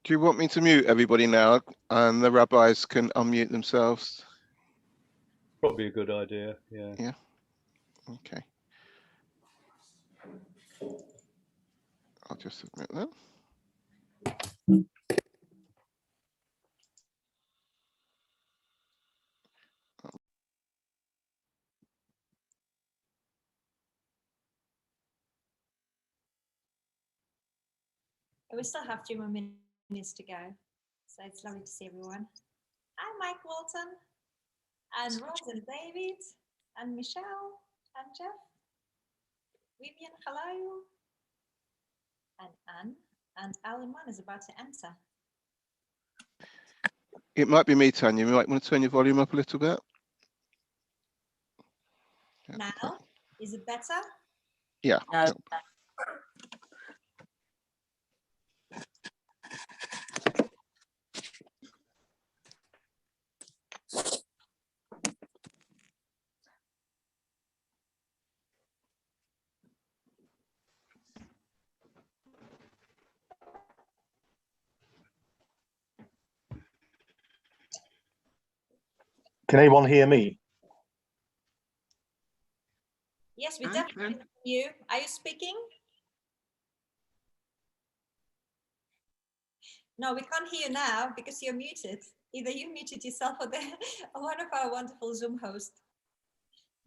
Do you want me to mute everybody now and the rabbis can unmute themselves? Probably a good idea, yeah. Yeah. Okay. I'll just submit that. We still have 2 more minutes to go, so it's lovely to see everyone. Hi, Mike Walton, and Ross and David, and Michelle, and Jeff, Vivian, hello, and Anne, and Alan is about to enter. It might be me, Tanya. You might want to turn your volume up a little bit. Now, is it better? Yeah. No. Can anyone hear me? Yes, we definitely hear you. Are you speaking? No, we can't hear you now because you're muted. Either you muted yourself or one of our wonderful Zoom hosts.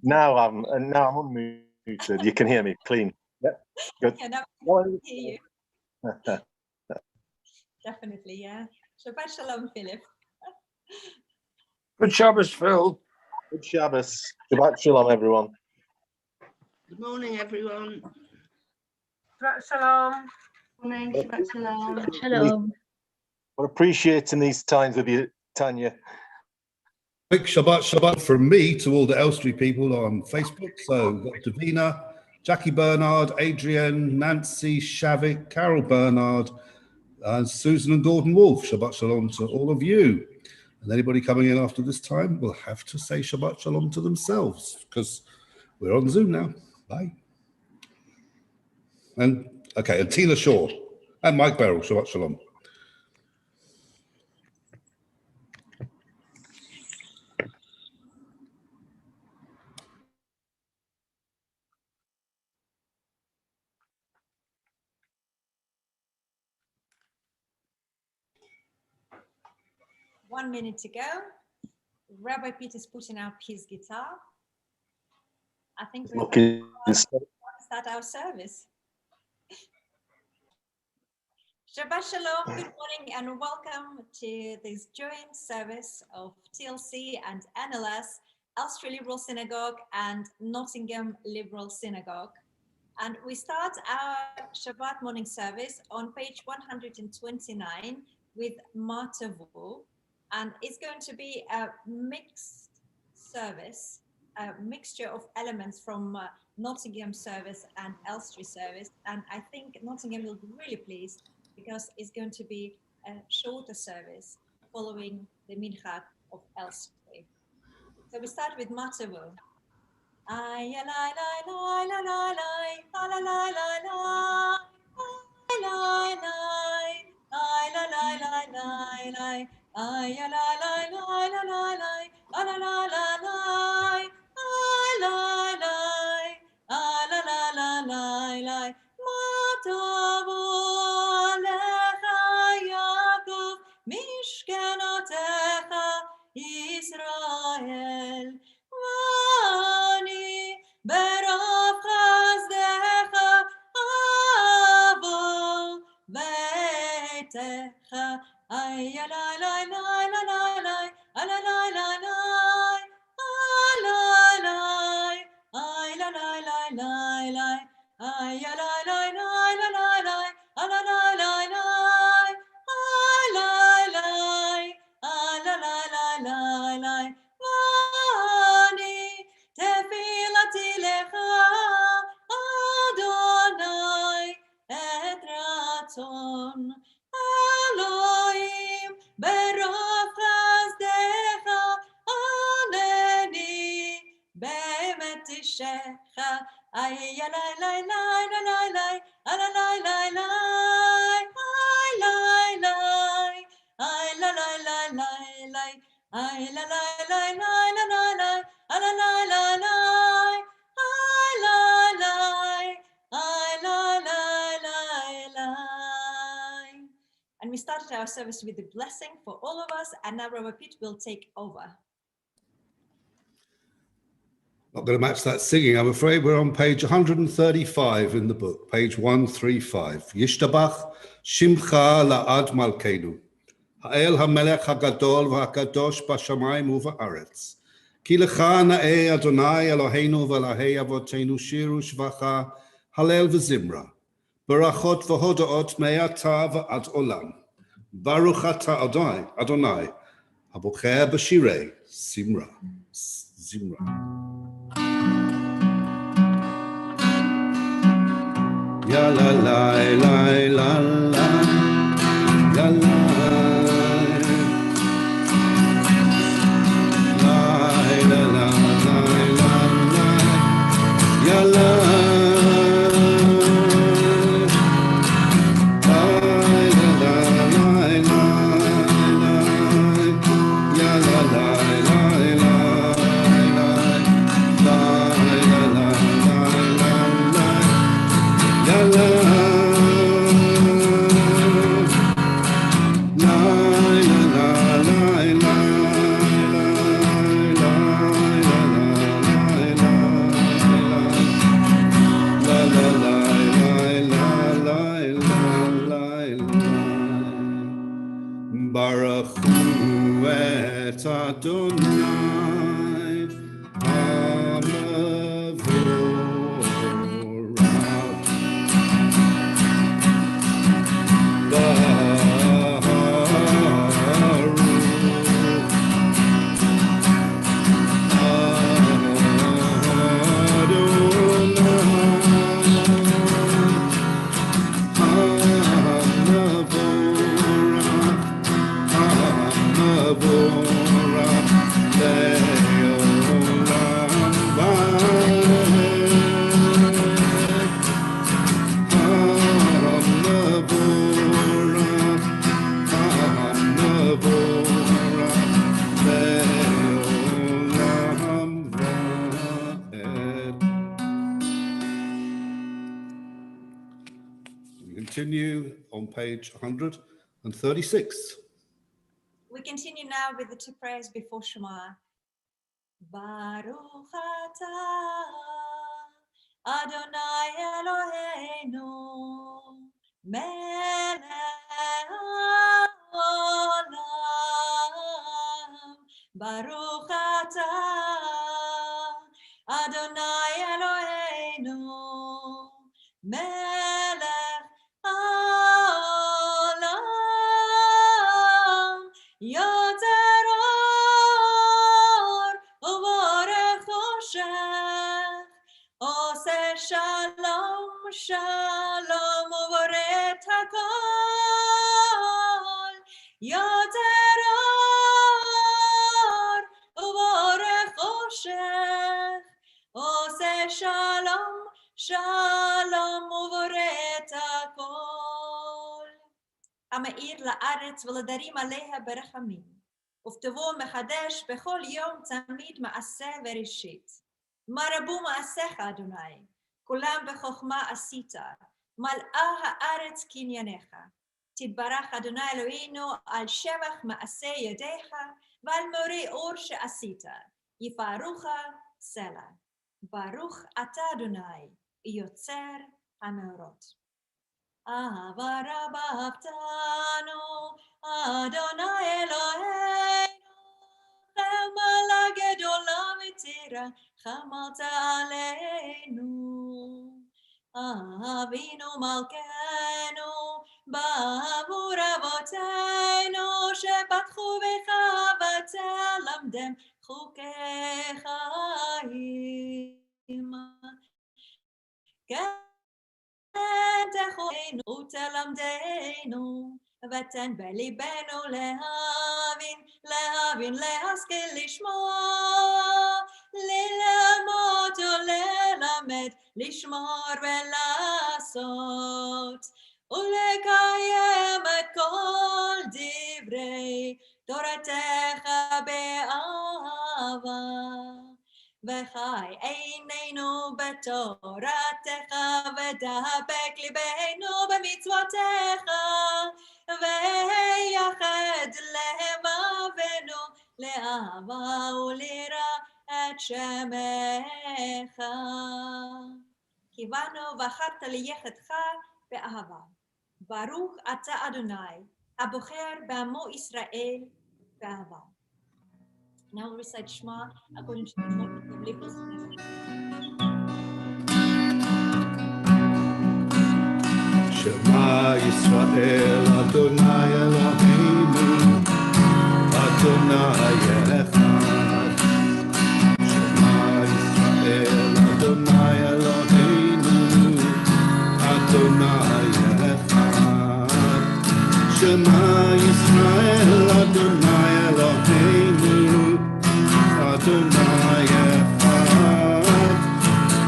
Now I'm unmuted. You can hear me clean. Yep. Good. Yeah, now we can hear you. Definitely, yeah. Shabbat shalom, Philip. Good Shabbos, Phil. Good Shabbos. Shabbat shalom, everyone. Good morning, everyone. Shabbat shalom. Morning, Shabbat shalom. Shalom. We're appreciating these times with you, Tanya. Quick Shabbat from me to all the Elstree people on Facebook. So we've got Davina, Jackie Bernard, Adrienne, Nancy, Shavik, Carol Bernard, and Susan and Gordon Wolf. Shabbat shalom to all of you. And anybody coming in after this time will have to say Shabbat shalom to themselves because we're on Zoom now. Bye. And okay, and Tina Shaw and Mike Beryl. Shabbat shalom. One minute to go. Rabbi Peter's putting up his guitar. I think we're about to start our service. Shabbat shalom, good morning and welcome to this joint service of TLC and NLS, Elstree Liberal Synagogue and Nottingham Liberal Synagogue. And we start our Shabbat morning service on page 129 with Matavu. And it's going to be a mixed service, a mixture of elements from Nottingham service and Elstree service. And I think Nottingham will be really pleased because it's going to be a shorter service following the Mincha of Elstree. So we start with Matavu. Ay la la la la la la la la la la la la la la ay la la la la la la la la la la la Matavu lecha Yaakov mishkenotecha Israel Vani berov chazdecha avo beitecha ay la la la la la la la la la la la ay la la la la la ay la la la la la la la la la la la la ay la la la la la la Vani tefilati lecha Adonai et ratzon Elohim berov chazdecha aneni be'emet tishecha ay la la la la la la la la la la la la la la la la la la la la la la la la la la la la. And we started our service with a blessing for all of us, and now Rabbi Pete will take over. Not going to match that singing, I'm afraid. We're on page 135 in the book, page 135. Yishtabach Shimcha La'ad Malkeinu. Ha'el HaMelech HaGadol VaHaKadosh B'Shamayim UVa'aretz. Ki lecha na'eh Adonai Eloheinu v'Elahei Avotenu shiru shvacha Hallel v'Zimra. Barachot v'hodaot me'ata v'ad olam. Baruch ata Adonai Habocher b'shirei Zimra. Ya la la la la la la la la la la ya la Baruch Hu et Adonai Continue on page 136. We continue now with the two prayers before Shema. Baruch atah Adonai Eloheinu melech haolam. Baruch atah Adonai Eloheinu melech haolam. Yoter or uvorech choshech oseh shalom shalom uvoret hakol. Yoter or uvorech choshech oseh shalom shalom uvoret hakol. המאיר לארץ ולדרים עליה ברחמים, ופטבו מחדש בכל יום תמיד מעשה וראשית. מה רבו מעשיך, אדוני, כולם בחוכמה עשית, מלאה הארץ קנייניך. תתברך אדוני אלוהינו על שבח מעשה ידיך, ועל מורי אור שעשית, יפארוך סלע. ברוך אתה אדוני, יוצר המאורות. אהבה רבה אהבתנו, אדוני אלוהינו, חמלה גדולה ותירה, חמלת עלינו. אבינו מלכנו, בעבור אבותינו, שפתחו בך ותלמדם חוקי חיים. תחונו ותלמדנו, ותן בליבנו להבין, להשכיל לשמוע, ללמוד וללמד, לשמור ולעשות, ולקיים את כל דברי תורתך באהבה. וחי עינינו בתורתך, ודבק ליבנו במצוותיך, ויחד לבבנו לאהבה וליראה את שמך. כי בנו בחרת ליחדך באהבה. ברוך אתה אדוני, הבוחר בעמו ישראל באהבה. Now we'll recite Shema according to the model of liberal Synagogue. Shema Yisrael, Adonai Eloheinu, Adonai Echad. Shema Yisrael, Adonai Eloheinu, Adonai Echad. Shema Yisrael, Adonai Eloheinu, Adonai Echad.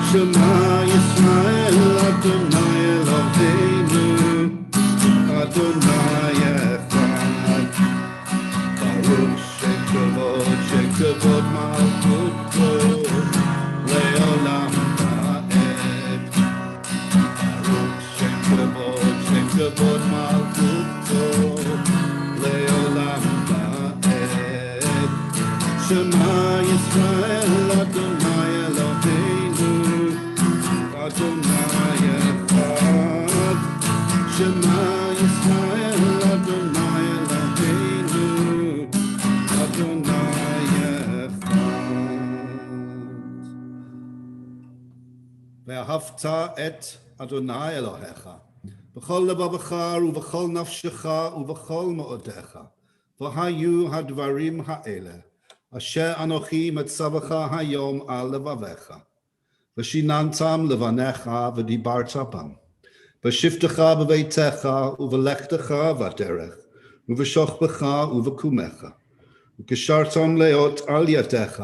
Shema Yisrael, Adonai Eloheinu, Adonai Echad. Baruch shekavod malchuto leolam va'ed. Baruch shekavod malchuto leolam va'ed. Shema Yisrael, Adonai Eloheinu, Adonai Echad. Shema Yisrael, Adonai Eloheinu, Adonai Echad. ואהבת את אדוני אלוהיך בכל לבבך ובכל נפשך ובכל מאודיך. והיו הדברים האלה אשר אנוכי מצווך היום על לבביך, ושיננתם לבניך ודיברת בם, בשבתך בביתך ובלכתך בדרך, ובשוכבך ובקומך, וקשרתם להיות על ידיך,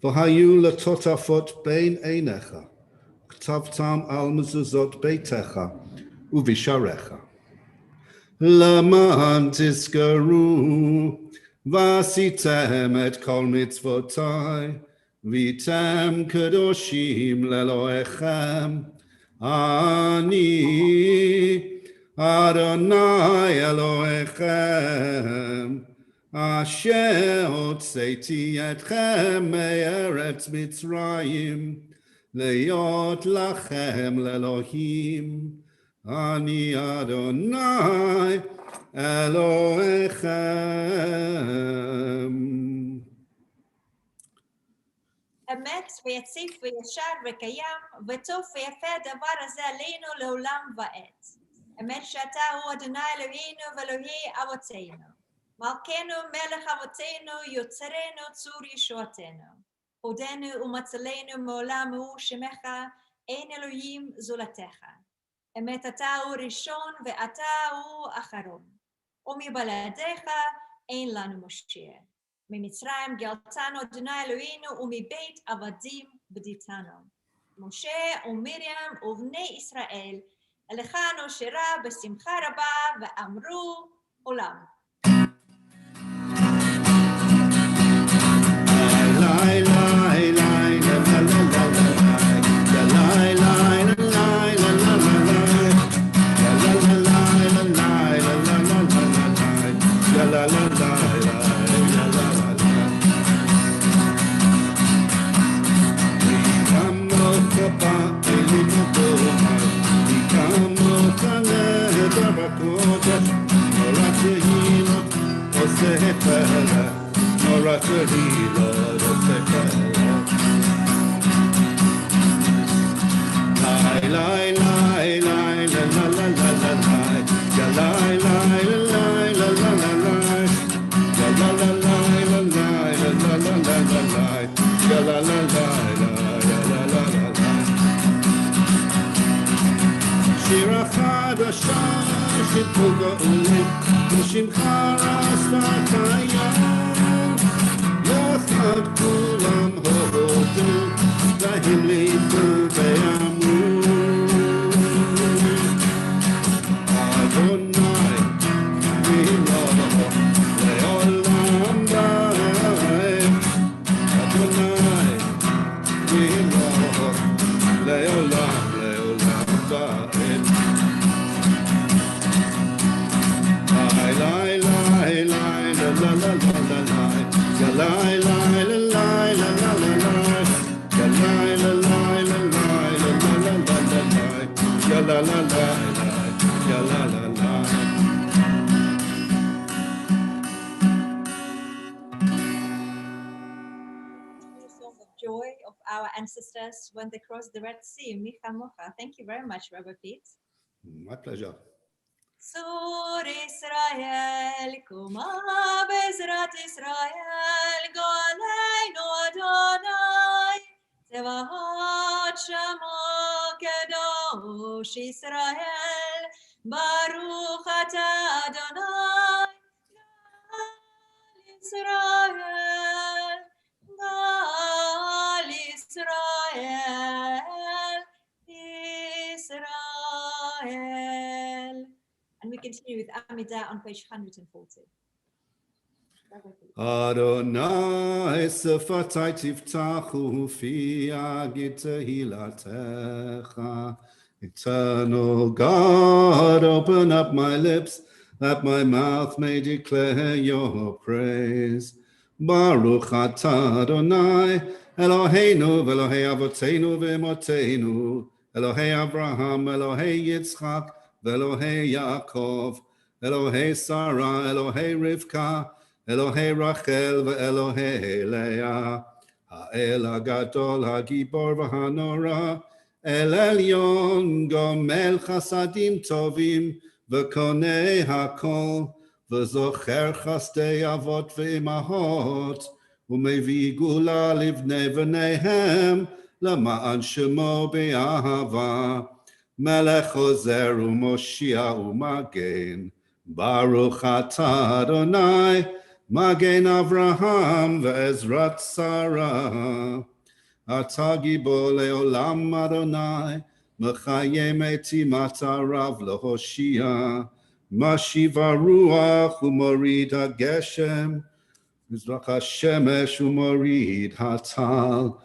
והיו לטוטפות בין עיניך, כתבתם על מזוזות ביתך ובשעריך. למען תזכרו ועשיתם את כל מצוותיי, והייתם קדושים לאלוהיכם. אני אדוני אלוהיכם, אשר הוצאתי אתכם מארץ מצרים, להיות לכם לאלוהים. אני אדוני אלוהיכם. אמת ויציב וישר וקיים, וטוב ויפה הדבר הזה עלינו לעולם ועד. אמת שאתה הוא אדוני אלוהינו ואלוהי אבותינו. מלכנו מלך אבותינו, יוצרנו צור ישועתנו. הודנו ומצלנו מעולם הוא שמך, אין אלוהים זולתך. אמת אתה הוא ראשון ואתה הוא אחרון. ומבלעדיך אין לנו מושיע. ממצרים גאלתנו אדוני אלוהינו, ומבית עבדים בדיתנו. משה ומרים ובני ישראל, הלכנו שירה בשמחה רבה ואמרו עולם. Adonai, va'ed. Lai, lai, lai, lai, la, la, la, la, la, lai. Ya, lai, lai, la, lai, la, la, la, lai. Ya, lai, la, lai, la, lai, la, la, la, la, la, lai. Ya, la, la, la, lai. Ya, la, la, la. Song of joy of our ancestors when they crossed the Red Sea. Micha Mocha. Thank you very much, Rabbi Pete. My pleasure. Sur Israel, Kuma Bezrat Israel, Goleinu Adonai, Tzevaot Shamo Kedosh Israel, Baruch Atah Adonai, Israel, Gal Israel, Israel. And we continue with Amidah on page 140. Adonai sefatai tiftachu fi agitahilatecha. Eternal God, open up my lips, that my mouth may declare your praise. Baruch atah Adonai, Eloheinu v'Elohei avoteinu v'emotenu, Elohei Abraham, Elohei Yitzchak, v'Elohei Yaakov, Elohei Sarah, Elohei Rivka, Elohei Rachel v'Elohei Leah, Ha'el HaGadol HaGibor v'Hanora, El Elyon Gomel Chasadim Tovim v'Konei HaKol, v'Zocher Chasdei Avot v'Imahot, u'Mevi Gula Livnei v'Neihem, Lama'an Shemo Be'ahava, Melech Ozer u'Moshiach u'Magen, Baruch atah Adonai, Magen Avraham ve'Ezrat Sarah. Atah Gibor le'olam Adonai, Mechayem etim atarav lehoshia, Mashiv haruach u'morid hageshem, Mizrach hashemesh u'morid hatal,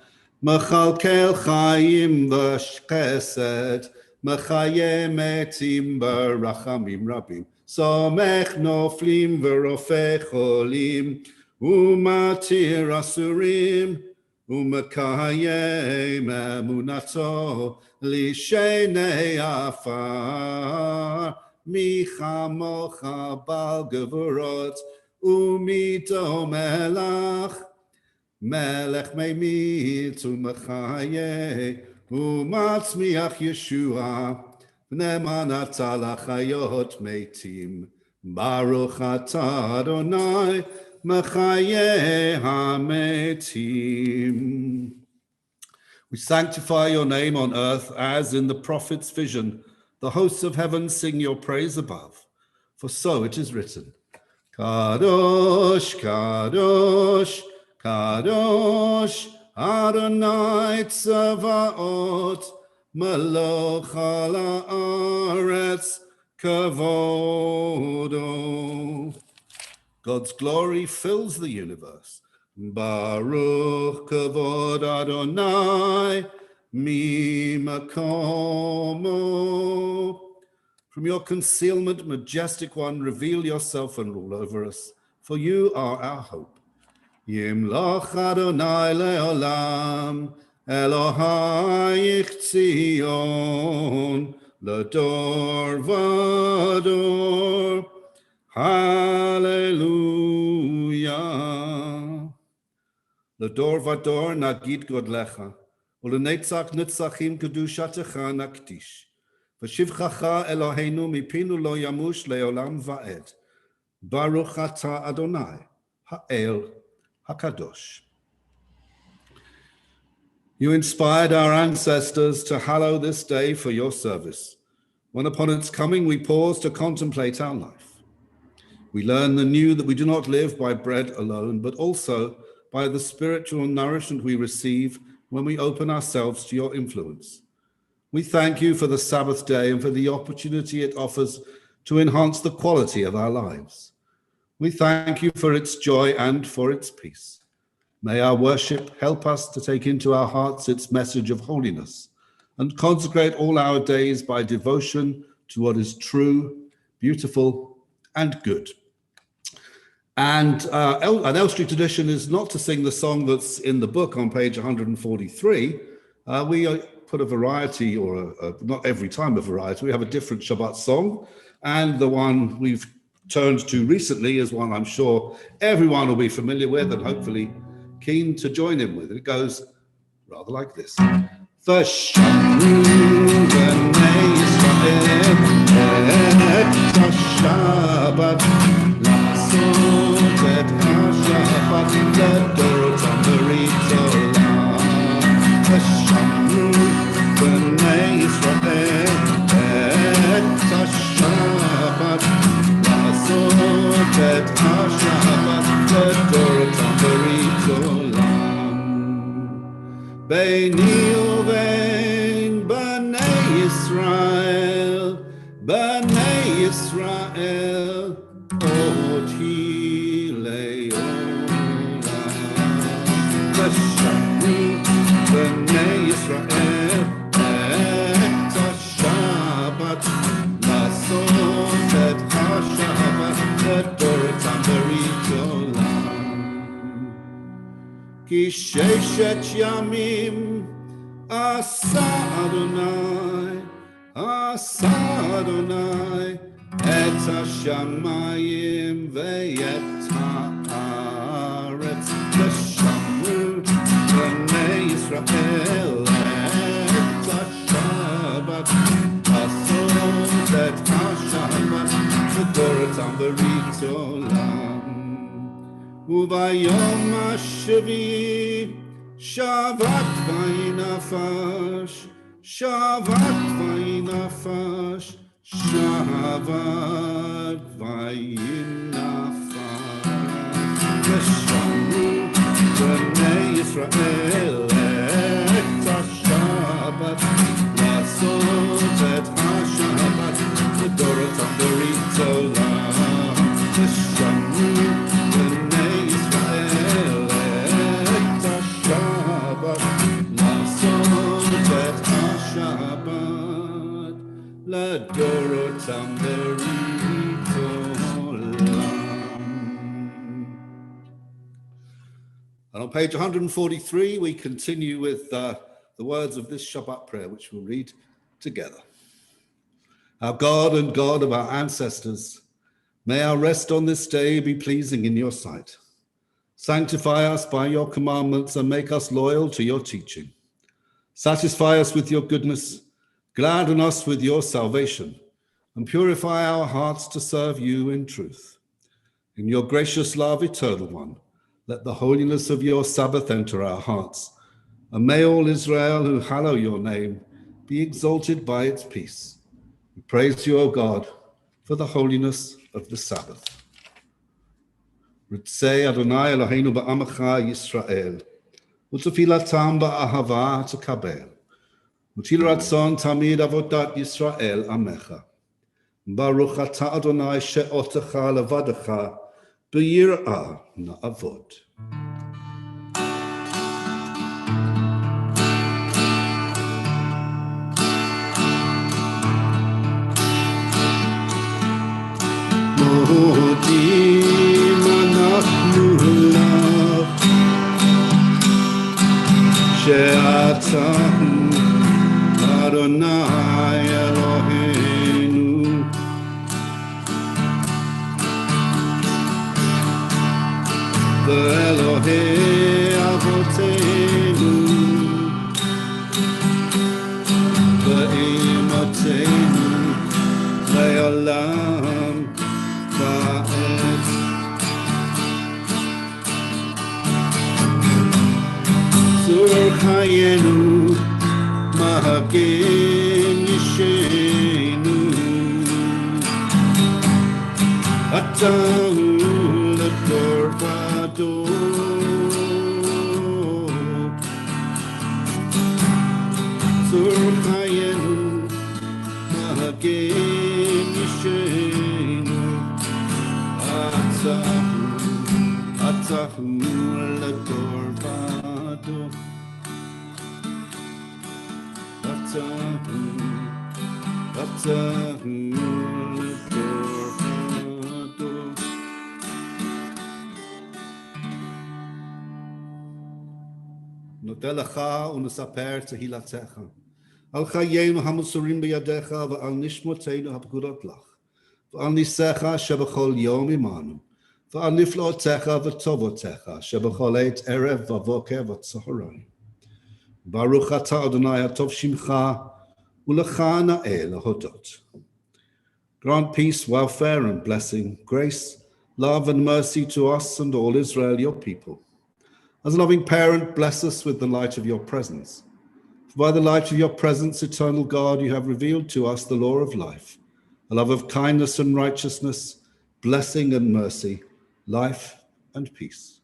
Mechalkel chayim v'chesed, Mechayem etim barachamim rabim, Somech noflim v'rofeh cholim, U'matir asurim, U'mekayem emunato, Lishenei afar, Micha mocha bal gevurot, U'mito melach, Melech meimit u'mechaye, u'matzmiach Yeshua, V'neman atah lachayot meitim, Baruch atah Adonai, mechaye hametim. We sanctify your name on earth as in the prophet's vision. The hosts of heaven sing your praise above. For so it is written, Kadosh, Kadosh, Kadosh, Adonai Tzavaot, Meloch ha'aretz kavodo. God's glory fills the universe. Baruch kavod Adonai mi makomo. From your concealment, majestic one, reveal yourself and rule over us, for you are our hope. Yimloch Adonai le'olam, Elohayich Tzion, Lador Vador. Hallelujah. Lador Vador nagid godlecha, ulenetzach nitzachim kedushatecha naktish. V'shivchacha Eloheinu mipinu lo yamush le'olam va'ed. Baruch atah Adonai, ha'el hakadosh. You inspired our ancestors to hallow this day for your service. When upon its coming we pause to contemplate our life, we learn anew that we do not live by bread alone, but also by the spiritual nourishment we receive when we open ourselves to your influence. We thank you for the Sabbath day and for the opportunity it offers to enhance the quality of our lives. We thank you for its joy and for its peace. May our worship help us to take into our hearts its message of holiness and consecrate all our days by devotion to what is true, beautiful, and good. And an Elstree tradition is not to sing the song that's in the book on page 143. We put a variety, or not every time a variety. We have a different Shabbat song, and the one we've turned to recently is one I'm sure everyone will be familiar with and hopefully keen to join in with. It goes rather like this. V'shamru b'nei Yisrael et ha-Shabbat la'asot et ha-Shabbat le'dorotam berit olam. V'shamru b'nei Yisrael et ha-Shabbat la'asot et ha-Shabbat le'dorotam berit olam. Beini uvein b'nei Yisrael, b'nei Yisrael, oti le'olam. V'shamru b'nei Yisrael et ha-Shabbat la'asot et ha-Shabbat le'dorotam berit olam. Ki sheshet yamim asa Adonai et hashamayim ve'et haaretz v'shamru b'nei Yisrael et ha-Shabbat la'asot et ha-Shabbat le'dorotam berit olam. Ubayom hashvi shavat vaynafash, shavat vaynafash, shavat vaynafash. V'shamru b'nei Yisrael et ha-Shabbat la'asot et ha-Shabbat le'dorotam berit olam. V'shamru b'nei Yisrael et ha-Shabbat la'asot et ha-Shabbat le'dorotam berit olam. And on page 143, we continue with the words of this Shabbat prayer, which we'll read together. Our God and God of our ancestors, may our rest on this day be pleasing in your sight. Sanctify us by your commandments and make us loyal to your teaching. Satisfy us with your goodness, gladden us with your salvation, and purify our hearts to serve you in truth. In your gracious love, eternal one, let the holiness of your Sabbath enter our hearts, and may all Israel who hallow your name be exalted by its peace. We praise you, O God, for the holiness of the Sabbath. Ritzei Adonai Eloheinu ba'amecha Yisrael, u'tefilatam ba'ahava tekabel, u'til ratzon tamid avodat Yisrael amecha. Baruch ata Adonai she'otecha levadecha, b'yirah na'avod. Modim אנחנו לך, שאתה אדוני אלוהינו, ואלוהי אבותינו, ואימותינו לעולם ועד. צור חיינו, מגן ישנו, אתה הוא לדור ודור. צור חיינו, מגן ישנו, אתה הוא לדור ודור. אתה נודה לך ונספר תהילתך. על חיינו המסורים בידיך ועל נשמותינו הפקודות לך. ועל ניסיך שבכל יום עמנו. ועל נפלאותיך וטובותיך שבכל עת ערב ובוקר וצהריים. ברוך אתה אדוני הטוב שמך ולך נאה להודות. Grant peace, welfare and blessing, grace, love and mercy to us and all Israel, your people. As a loving parent, bless us with the light of your presence. For by the light of your presence, eternal God, you have revealed to us the law of life, a love of kindness and righteousness, blessing and mercy, life and peace.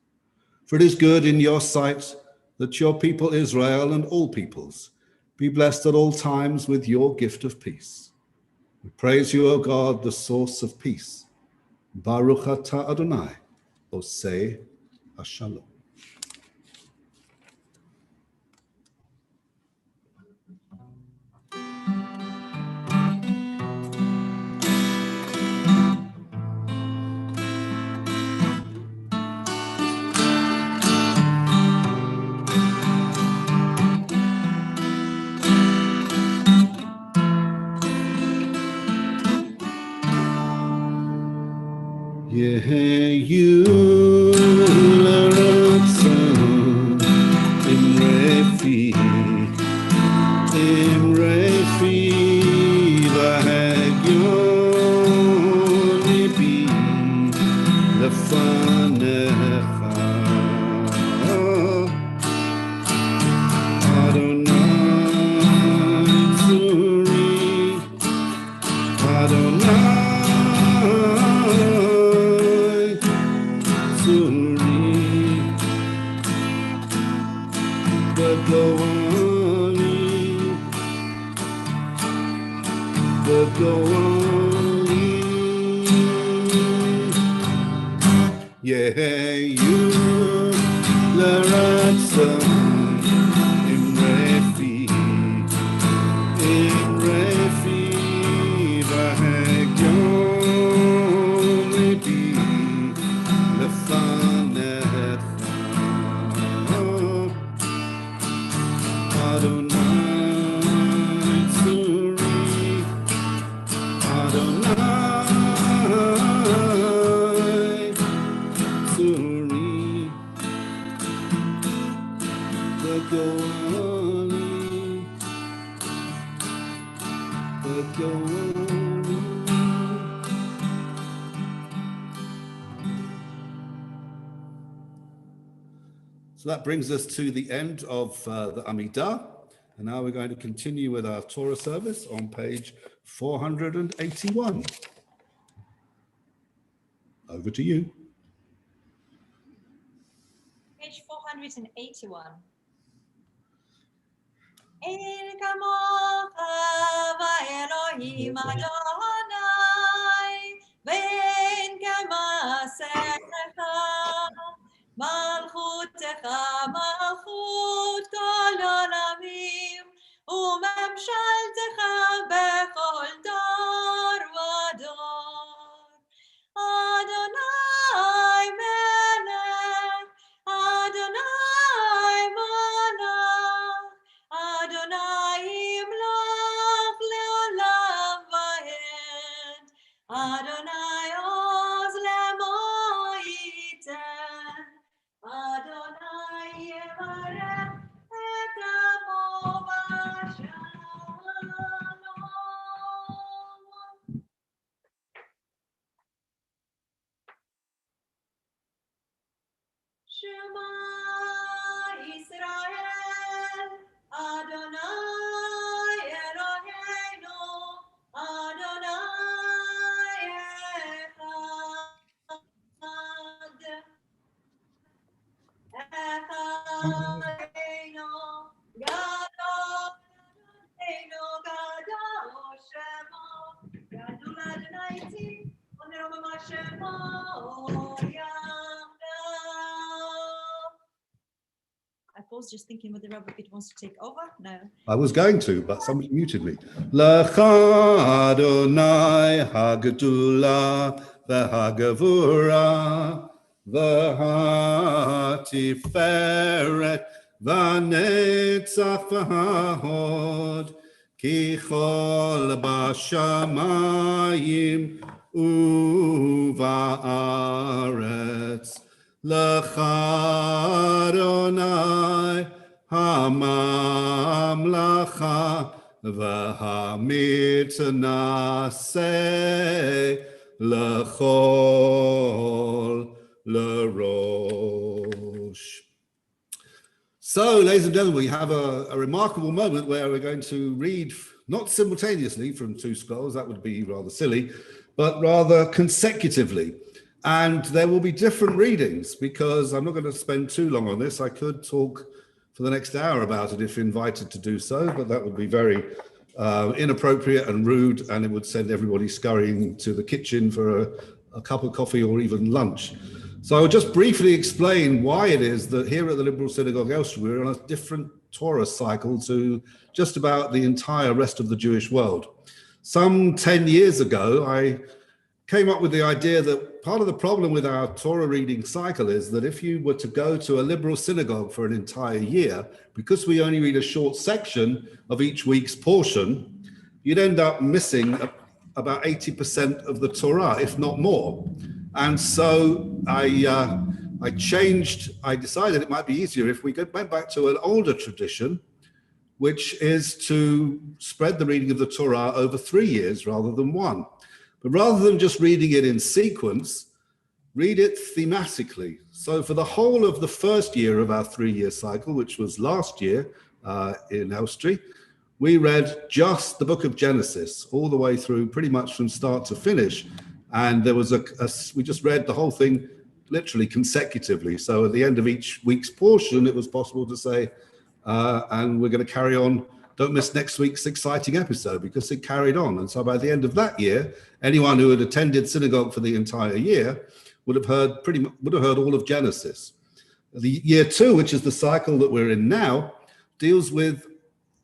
For it is good in your sight that your people Israel and all peoples be blessed at all times with your gift of peace. We praise you, O God, the source of peace. Baruch atah Adonai, Osei Hashalom. Yeheyu l'ratzon im refi v'hagyon libi lefanecha Adonai tzuri Adonai Yeheyu l'ratzon im refi v'hagyon libi lefanecha Adonai tzuri Adonai tzuri v'go'ali So that brings us to the end of the Amidah. And now we're going to continue with our Torah service on page 481. Over to you. Page 481. Ein kamocha va'Elohim Adonai, ve'en kamasecha, malchutecha malchut kol olamim, u'memshaltecha bechol dor v'dor. Adonai melech, Adonai malach, Adonai imloch leolam va'ed, Adonai oz lemo yiten, Adonai yevarech et amo b'shalom. Shema Yisrael, Adonai Eloheinu, Adonai Echad. Echadeinu, Gadol Shemo, Gadol Adonai Tzvi, Onerom Shemo Yachdav. I was just thinking whether Rabbi Pete wants to take over. No. I was going to, but somebody muted me. Lecha Adonai Hagdula v'Hagavura v'Hatiferet v'Netzach v'Hahod ki chol b'shamayim u'va'aretz Lecha Adonai Hamamlacha v'hamitnaseh l'chol l'rosh. So, ladies and gentlemen, we have a remarkable moment where we're going to read, not simultaneously from two scrolls, that would be rather silly, but rather consecutively. And there will be different readings because I'm not going to spend too long on this. I could talk for the next hour about it if invited to do so, but that would be very inappropriate and rude, and it would send everybody scurrying to the kitchen for a cup of coffee or even lunch. So I will just briefly explain why it is that here at the Liberal Synagogue Elstree, we're on a different Torah cycle to just about the entire rest of the Jewish world. Some 10 years ago, I came up with the idea that part of the problem with our Torah reading cycle is that if you were to go to a liberal synagogue for an entire year, because we only read a short section of each week's portion, you'd end up missing about 80% of the Torah, if not more. And so I decided it might be easier if we went back to an older tradition, which is to spread the reading of the Torah over 3 years rather than one. But rather than just reading it in sequence, read it thematically. So for the whole of the first year of our 3-year cycle, which was last year in Elstree, we read just the book of Genesis all the way through, pretty much from start to finish. And there was we just read the whole thing literally consecutively. So at the end of each week's portion, it was possible to say, and we're going to carry on. Don't miss next week's exciting episode, because it carried on. And so by the end of that year, anyone who had attended synagogue for the entire year would have heard all of Genesis. The year 2, which is the cycle that we're in now, deals with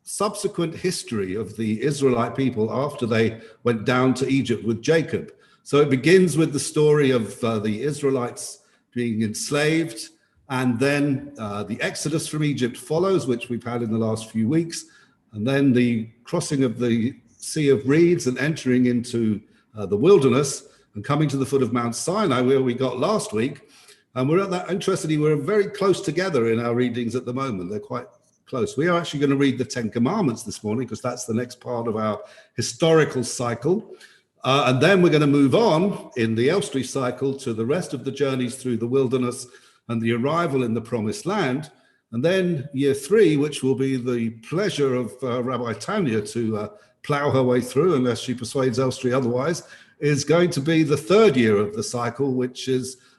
subsequent history of the Israelite people after they went down to Egypt with Jacob. So it begins with the story of the Israelites being enslaved, and then the Exodus from Egypt follows, which we've had in the last few weeks, and then the crossing of the Sea of Reeds and entering into the wilderness and coming to the foot of Mount Sinai, where we got last week. And we're at that, interestingly, we're very close together in our readings at the moment. They're quite close. We are actually going to read the 10 Commandments this morning, because that's the next part of our historical cycle. And then we're going to move on in the Elstree cycle to the rest of the journeys through the wilderness and the arrival in the Promised Land. And then year 3, which will be the pleasure of Rabbi Tanya to plow her way through, unless she persuades Elstree otherwise, is going to be the 3rd year of the cycle, which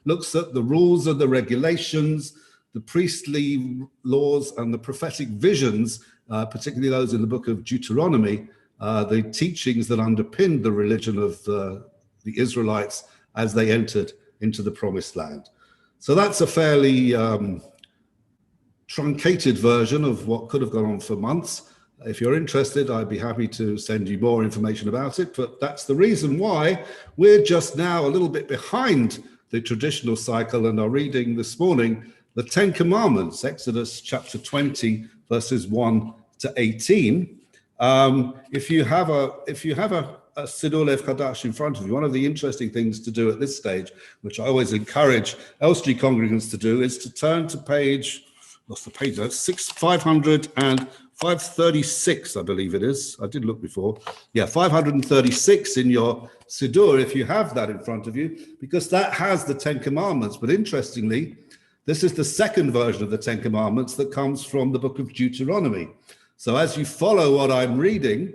looks at the rules and the regulations, the priestly laws and the prophetic visions, particularly those in the book of Deuteronomy, the teachings that underpinned the religion of the Israelites as they entered into the Promised Land. So that's a fairly truncated version of what could have gone on for months. If you're interested, I'd be happy to send you more information about it, but that's the reason why we're just now a little bit behind the traditional cycle and are reading this morning the 10 Commandments, Exodus chapter 20, verses 1 to 18. If you have a Siddur Lev Chadash in front of you, one of the interesting things to do at this stage, which I always encourage Elstree congregants to do, is to turn to page, what's the page? That's 536, I believe it is. I did look before. Yeah, 536 in your Siddur, if you have that in front of you, because that has the 10 Commandments. But interestingly, this is the second version of the 10 Commandments that comes from the book of Deuteronomy. So as you follow what I'm reading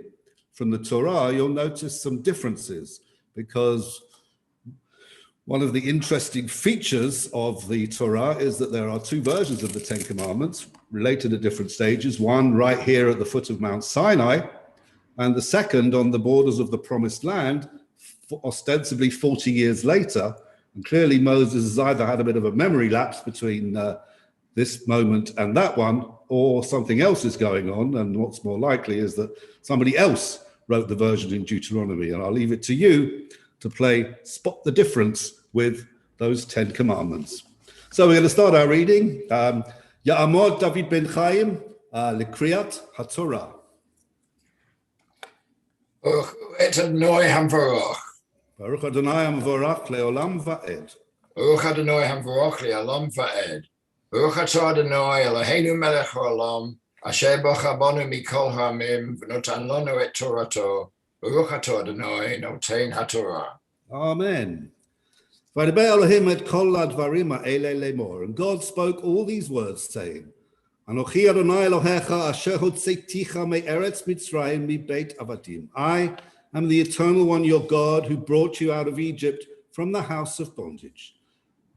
from the Torah, you'll notice some differences, because one of the interesting features of the Torah is that there are 2 versions of the 10 Commandments related at different stages, one right here at the foot of Mount Sinai, and the second on the borders of the Promised Land, ostensibly 40 years later. And clearly Moses has either had a bit of a memory lapse between this moment and that one, or something else is going on, and what's more likely is that somebody else wrote the version in Deuteronomy, and I'll leave it to you to play Spot the Difference with those 10 commandments. So we're going to start our reading. Ya'amod David ben Chaim Likriyat HaTorah. Et Adonai Hamvarach. Baruch Adonai Hamvorach Leolam Va'ed. Baruch Adonai Hamvarach Leolam Va'ed. Baruch Atah Adonai Eloheinu Melech HaOlam, Asher Bacha Banu Mikol Ha'amim, V'notan Lanu et Torato. Baruch Atah Adonai Notein HaTorah. Amen. V'adibei Elohim et kol advarim ha'ele lemor. And God spoke all these words, saying, Anochi Adonai Elohecha asher hotzeiticha me'eretz Mitzrayim mi'beit avadim. I am the Eternal One, your God, who brought you out of Egypt from the house of bondage.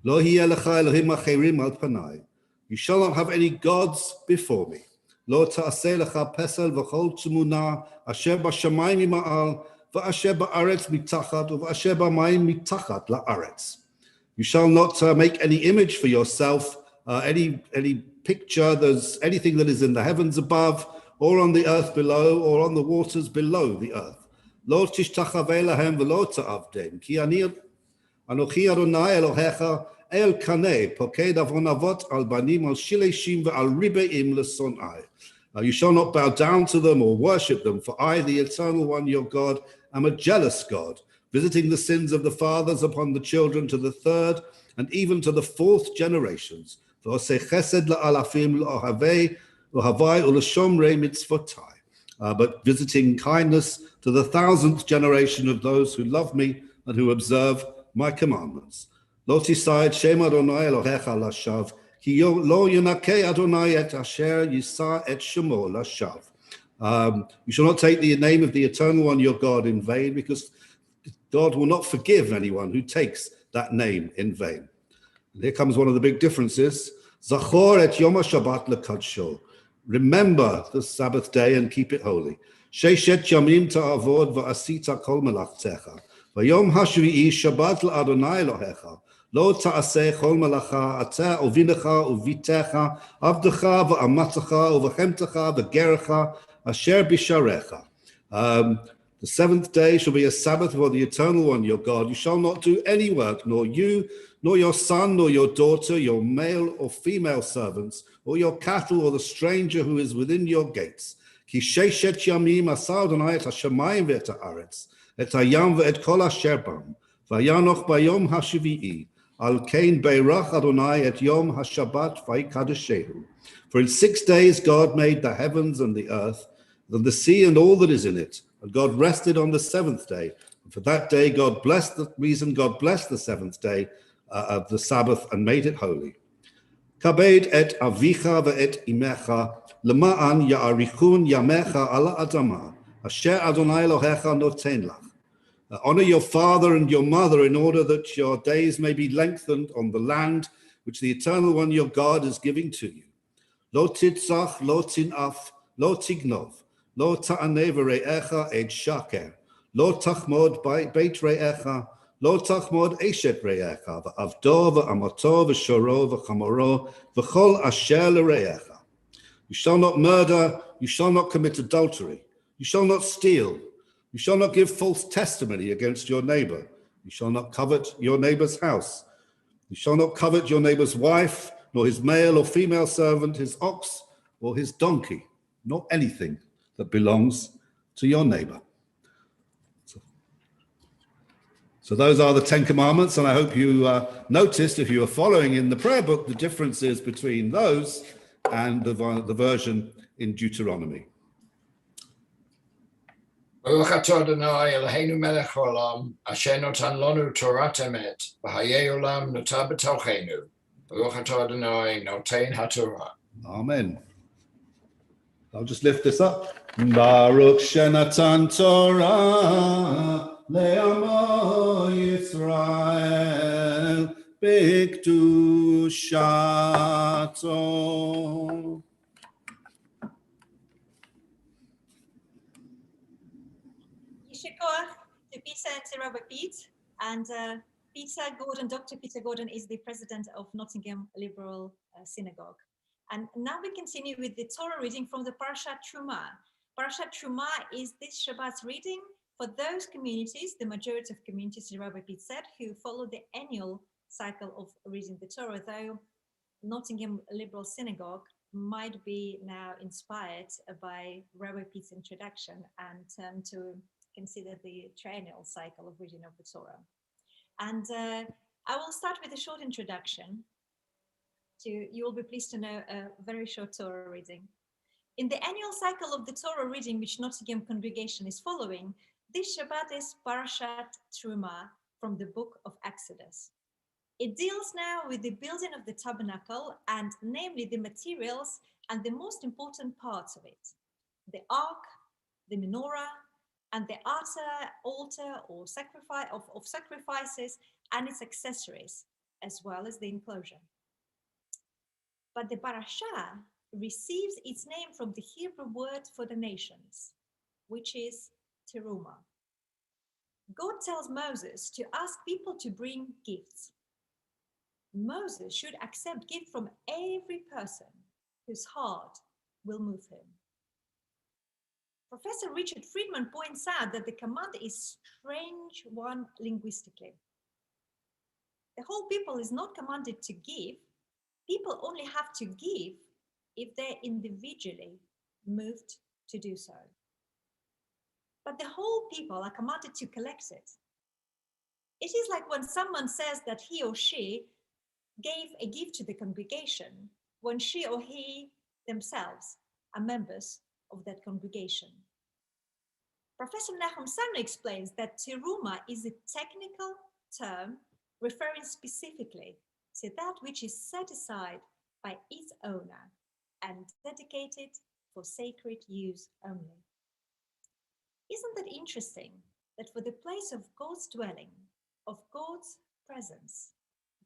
Lo hiya lecha Elohim acherim al panai. You shall not have any gods before me. Lo ta'aseh lecha pesel v'chol tzumuna asher b'shamayim ma'al v'asher ba'aretz mitachat v'asher b'mayim mitachat la'aretz. You shall not make any image for yourself, any picture. There's anything that is in the heavens above, or on the earth below, or on the waters below the earth. Lo tishtachaveh lahem v'lo ta'avdem, ki ani anochi Adonai Elohecha el kaneh poked avon avot al banim al shileshim ve'al ribeim lesonai. You shall not bow down to them or worship them, for I, the Eternal One, your God, am a jealous God, visiting the sins of the fathers upon the children to the third and even to the fourth generations. But visiting kindness to the 1,000th generation of those who love me and who observe my commandments. Lo tisai shem Adonai Elohecha lashav, ki lo yonakei Adonai et asher yisa et shemo lashav. You shall not take the name of the Eternal One, your God, in vain, because God will not forgive anyone who takes that name in vain. And here comes one of the big differences. Zachor et Yom HaShabbat lekadsho. Remember the Sabbath day and keep it holy. Sheishet yamim ta'avod va'asita kol melachtecha. V'yom hashvi'i Shabbat la'Adonai Elohecha. Lo ta'aseh kol melacha ateh ovinecha uvitecha avdecha v'amatecha uvechemtecha v'gerecha asher bisharecha. The seventh day shall be a Sabbath for the Eternal One, your God. You shall not do any work, nor you, nor your son, nor your daughter, your male or female servants, or your cattle, or the stranger who is within your gates. Ki sheishet yamim asa Adonai et hashamayim ve'et haaretz, et hayam ve'et kol asher bam, v'yanoch bayom hashvi'i, al kein beirach Adonai et yom hashabbat v'yikadeshehu. For in 6 days God made the heavens and the earth, and the sea and all that is in it. And God rested on the seventh day. And for that day, God blessed the seventh day of the Sabbath and made it holy. Kabed et avicha ve'et imecha, lema'an ya'arichun yamecha ala adama, asher Adonai Elohecha noten lach. Honor your father and your mother in order that your days may be lengthened on the land which the Eternal One, your God, is giving to you. Lo titzach, lo tinaf, lo tignov. Lo ta'aneh v're'echa ed shaker. Lo tachmod beit re'echa. Lo tachmod eshet re'echa. V'avdo v'amato v'shoro v'chamoro v'chol asher l're'echa. You shall not murder. You shall not commit adultery. You shall not steal. You shall not give false testimony against your neighbor. You shall not covet your neighbor's house. You shall not covet your neighbor's wife, nor his male or female servant, his ox or his donkey, nor anything that belongs to your neighbor. So those are the 10 commandments, and I hope you noticed, if you are following in the prayer book, the differences between those and the version in Deuteronomy. Baruch atah Adonai Eloheinu melech haolam, asher notan lanu Torat emet, v'hayei olam notah b'tochenu. Baruch atah Adonai notein haTorah. Amen. I'll just lift this up. Baruch shenatan Torah le'amo Yisrael b'kedushato. Yeshikoach to Peter and to Robert Pete. And Peter Gordon, Dr. Peter Gordon is the president of Nottingham Liberal Synagogue. And now we continue with the Torah reading from the Parashat Truma. Parashat Truma is this Shabbat's reading for those communities, the majority of communities, Rabbi Pete said, who follow the annual cycle of reading the Torah, though Nottingham Liberal Synagogue might be now inspired by Rabbi Pete's introduction and to consider the triennial cycle of reading of the Torah. And I will start with a short introduction. You will be pleased to know a very short Torah reading. In the annual cycle of the Torah reading, which Nottingham congregation is following, this Shabbat is Parashat Truma from the book of Exodus. It deals now with the building of the tabernacle, and namely the materials and the most important parts of it: the ark, the menorah, and the altar or sacrifices and its accessories, as well as the enclosure. But the parasha receives its name from the Hebrew word for the nations, which is teruma. God tells Moses to ask people to bring gifts. Moses should accept gift from every person whose heart will move him. Professor Richard Friedman points out that the command is a strange one linguistically. The whole people is not commanded to give. People only have to give if they're individually moved to do so. But the whole people are commanded to collect it. It is like when someone says that he or she gave a gift to the congregation when she or he themselves are members of that congregation. Professor Nahum Samna explains that teruma is a technical term referring specifically to that which is set aside by its owner and dedicated for sacred use only. Isn't that interesting that for the place of God's dwelling, of God's presence,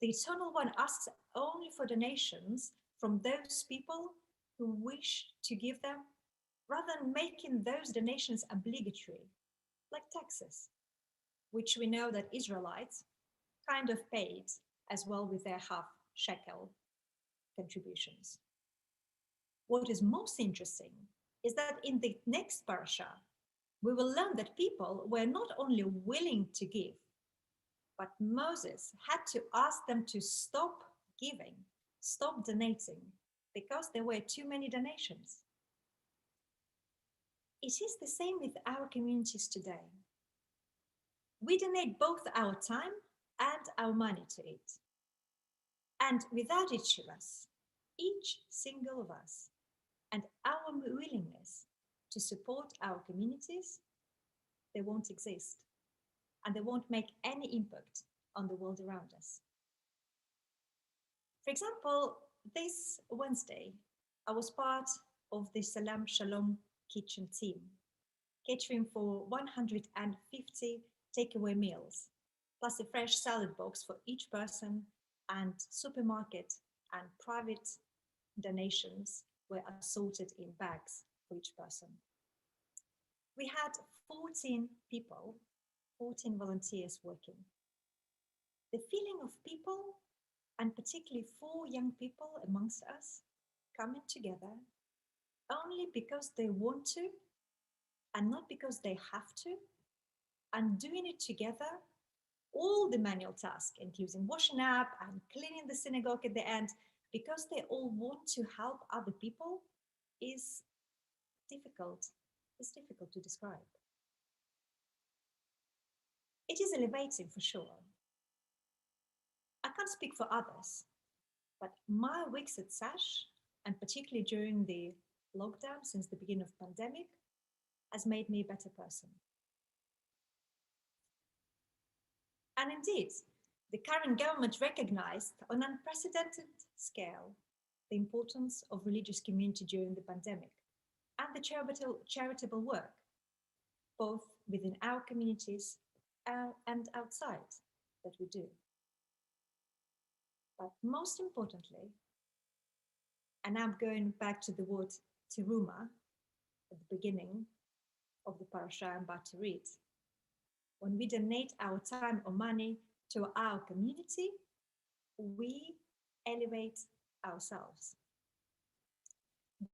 the Eternal One asks only for donations from those people who wish to give them, rather than making those donations obligatory, like taxes, which we know that Israelites kind of paid as well with their half shekel contributions. What is most interesting is that in the next parasha, we will learn that people were not only willing to give, but Moses had to ask them to stop giving, stop donating, because there were too many donations. It is the same with our communities today. We donate both our time and our money to it. And without each of us, each single of us, and our willingness to support our communities, they won't exist. And they won't make any impact on the world around us. For example, this Wednesday, I was part of the Salam Shalom kitchen team, catering for 150 takeaway meals, plus a fresh salad box for each person, and supermarket and private donations were assorted in bags for each person. We had 14 people, 14 volunteers working. The feeling of people, and particularly 4 young people amongst us, coming together only because they want to and not because they have to, and doing it together, all the manual tasks, including washing up and cleaning the synagogue at the end, because they all want to help other people, is difficult. It's difficult to describe. It is elevating for sure. I can't speak for others, but my weeks at SASH, and particularly during the lockdown since the beginning of the pandemic, has made me a better person. And indeed, the current government recognized on an unprecedented scale the importance of religious community during the pandemic and the charitable work, both within our communities and outside, that we do. But most importantly, and I'm going back to the word teruma at the beginning of the parasha I'm about to read, when we donate our time or money to our community, we elevate ourselves.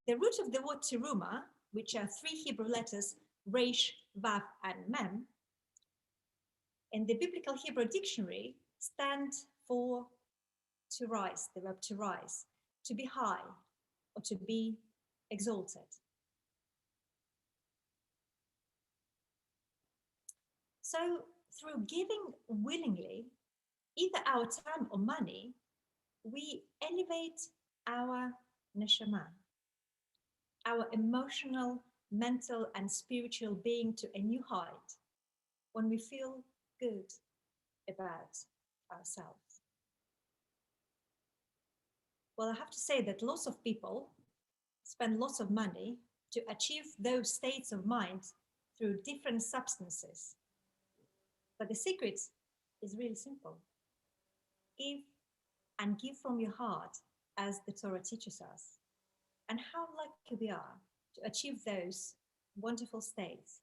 The root of the word teruma, which are 3 Hebrew letters, resh, vav, and mem, in the Biblical Hebrew Dictionary stand for to rise, the verb to rise, to be high, or to be exalted. So through giving willingly, either our time or money, we elevate our neshama, our emotional, mental, and spiritual being to a new height when we feel good about ourselves. Well, I have to say that lots of people spend lots of money to achieve those states of mind through different substances. But the secret is really simple. Give and give from your heart, as the Torah teaches us. And how lucky we are to achieve those wonderful states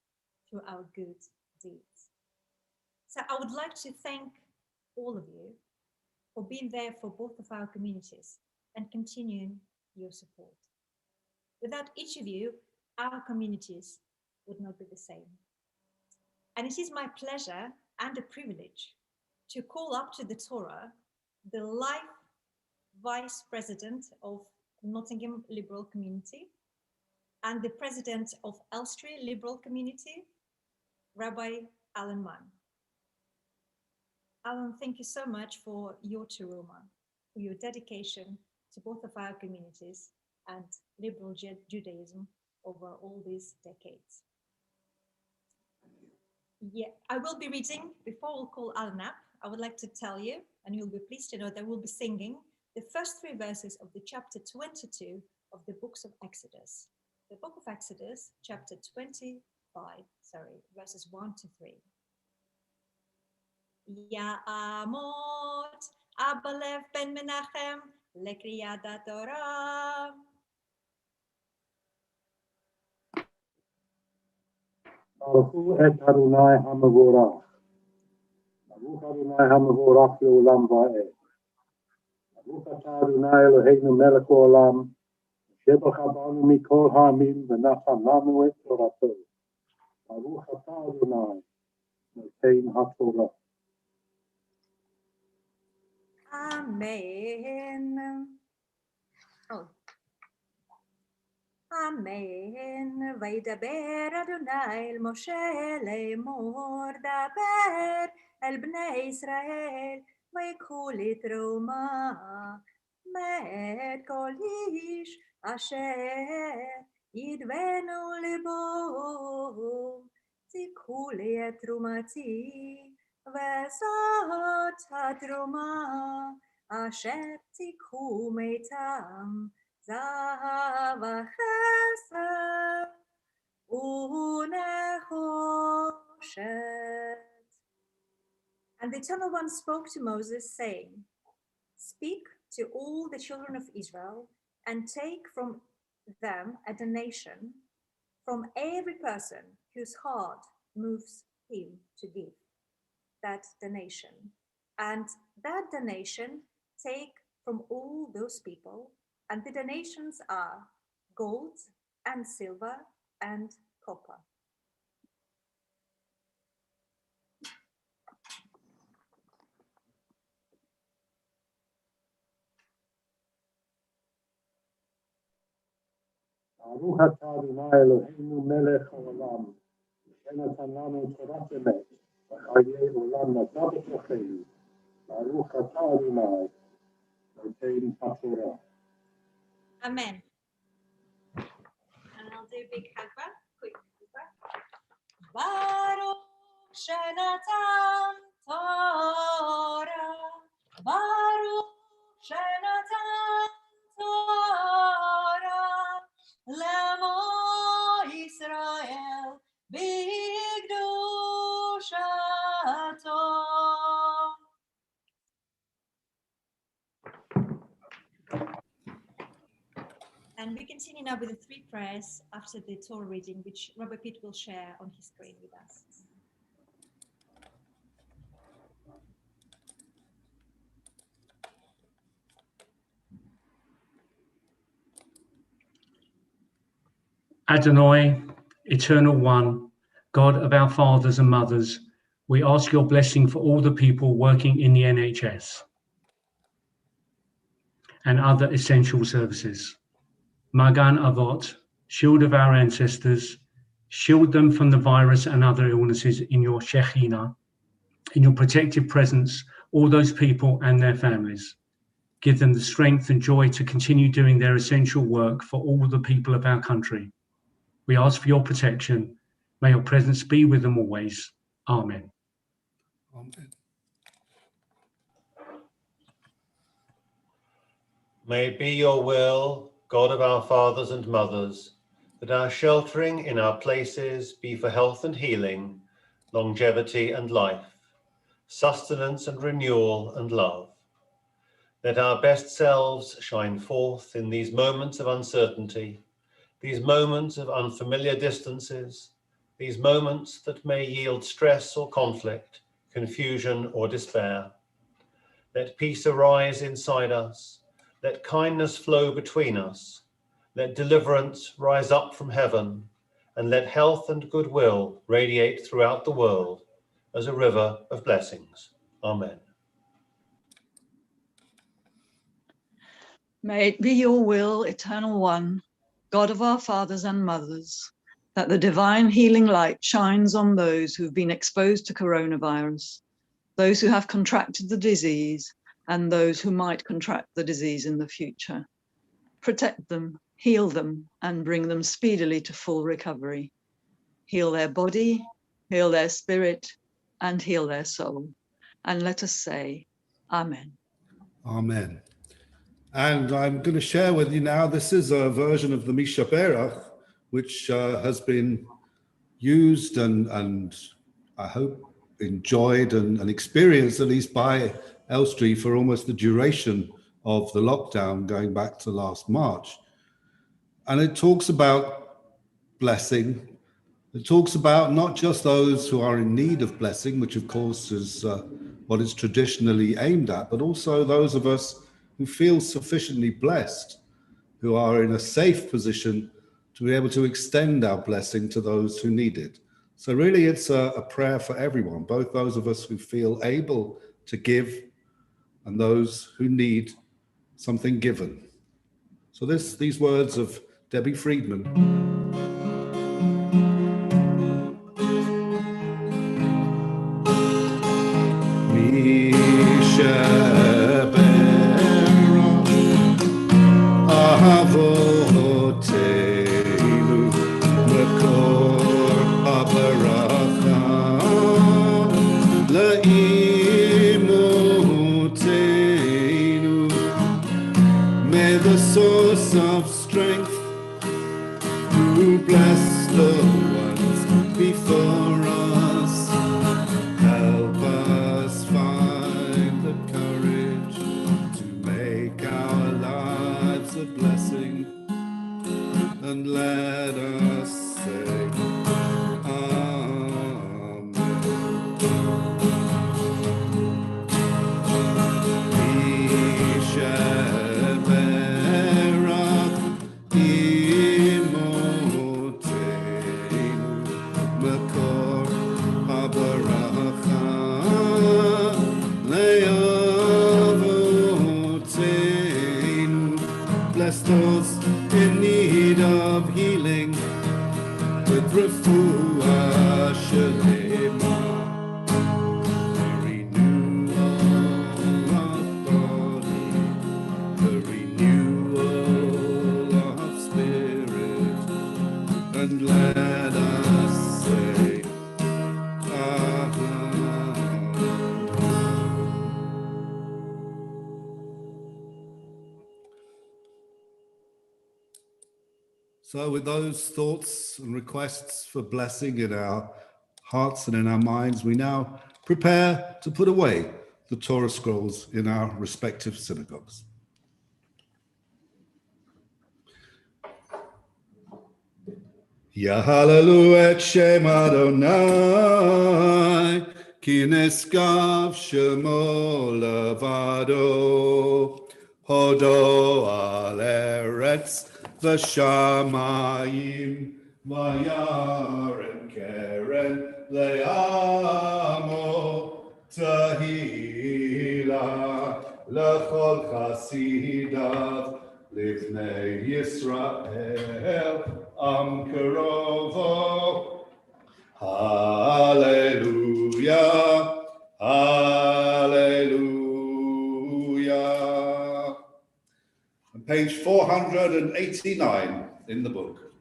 through our good deeds. So I would like to thank all of you for being there for both of our communities and continuing your support. Without each of you, our communities would not be the same. And it is my pleasure and a privilege to call up to the Torah the life Vice President of Nottingham Liberal Community and the President of Elstree Liberal Community, Rabbi Alan Mann. Alan, thank you so much for your teruma, for your dedication to both of our communities and liberal Judaism over all these decades. Yeah, I will be reading, before we'll call Alan up, I would like to tell you, and you'll be pleased to know that we'll be singing the first 3 verses of the chapter 22 of the books of Exodus. The book of Exodus, chapter 25, verses 1 to 3. Ya'amot Abalev ben Menachem lekriyat Torah. Baruch et Adonai HaMevorach. Baruch Adonai HaMevorach le'olam va'ed. Baruch atah Adonai Eloheinu melech haolam. Shebach banu mikol ha'amim v'natan lanu et torato. Baruch atah Adonai notein haTorah. Amen. Oh. Amen. וידבר אדוני אל משה לאמור דבר אל בני ישראל ויקחו לתרומה מאת כל איש אשר ידבנו לבו תיקחו לי את תרומתי וזאת התרומה אשר תיקחו מאיתם זהב וחסד ונחושת. And the Eternal One spoke to Moses, saying, Speak to all the children of Israel and take from them a donation from every person whose heart moves him to give that donation. And that donation take from all those people. And the donations are gold and silver and copper. Baruch atah Adonai Eloheinu melech haolam. V'natan lanu torat emet. V'chayei olam nata b'tocheinu. Baruch atah Adonai notein haTorah. Amen. And I'll do a big Hagba, quick Hagba. Baruch Shenatan Torah. Baruch Shenatan Torah. Lemo Israel Bigdushato. And we continue now with the 3 prayers after the Torah reading, which Rabbi Pete will share on his screen with us. Adonai, Eternal One, God of our fathers and mothers, we ask your blessing for all the people working in the NHS and other essential services. Magan Avot, shield of our ancestors, shield them from the virus and other illnesses in your Shekhinah, in your protective presence, all those people and their families. Give them the strength and joy to continue doing their essential work for all the people of our country. We ask for your protection. May your presence be with them always. Amen. Amen. May it be your will, God of our fathers and mothers, that our sheltering in our places be for health and healing, longevity and life, sustenance and renewal and love. Let our best selves shine forth in these moments of uncertainty, these moments of unfamiliar distances, these moments that may yield stress or conflict, confusion or despair. Let peace arise inside us. Let kindness flow between us. Let deliverance rise up from heaven, and let health and goodwill radiate throughout the world as a river of blessings. Amen. May it be your will, Eternal One, God of our fathers and mothers, that the divine healing light shines on those who've been exposed to coronavirus, those who have contracted the disease, and those who might contract the disease in the future. Protect them, heal them, and bring them speedily to full recovery. Heal their body, heal their spirit, and heal their soul. And let us say, Amen. Amen. And I'm going to share with you now, this is a version of the Misha Berach, which has been used and I hope enjoyed and experienced, at least by Elstree, for almost the duration of the lockdown going back to last March. And it talks about blessing. It talks about not just those who are in need of blessing, which of course is what it's traditionally aimed at, but also those of us who feel sufficiently blessed, who are in a safe position to be able to extend our blessing to those who need it. So really it's a prayer for everyone, both those of us who feel able to give and those who need something given. So these words of Debbie Friedman. Avotenu, Makor Habaracha, Laimotenu. May the source of strength who bless the ones before us help us find the courage to make our lives a blessing, and let us say Amen. Misha Berach Imotenu Makor Habaracha Le'avotenu. Bless those in need of healing with refuah shalema, the renewal of body, the renewal of spirit, and let us say Amen. So with those thoughts and requests for blessing in our hearts and in our minds, we now prepare to put away the Torah scrolls in our respective synagogues. Yahalalu et Shem Adonai, ki neskav shemo levado, hodo al eretz השמיים וירן קרן לעמו תהילה לכל חסידיו לבני ישראל עם קרובו. Hallelujah, hallelujah. On page 489 in the book.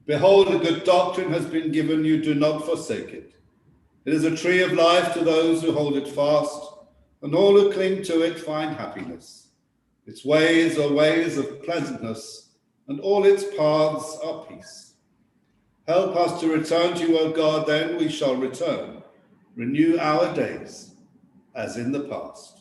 Behold, a good doctrine has been given you, do not forsake it. It is a tree of life to those who hold it fast, and all who cling to it find happiness. Its ways are ways of pleasantness, and all its paths are peace. Help us to return to you, O God, then we shall return. Renew our days as in the past.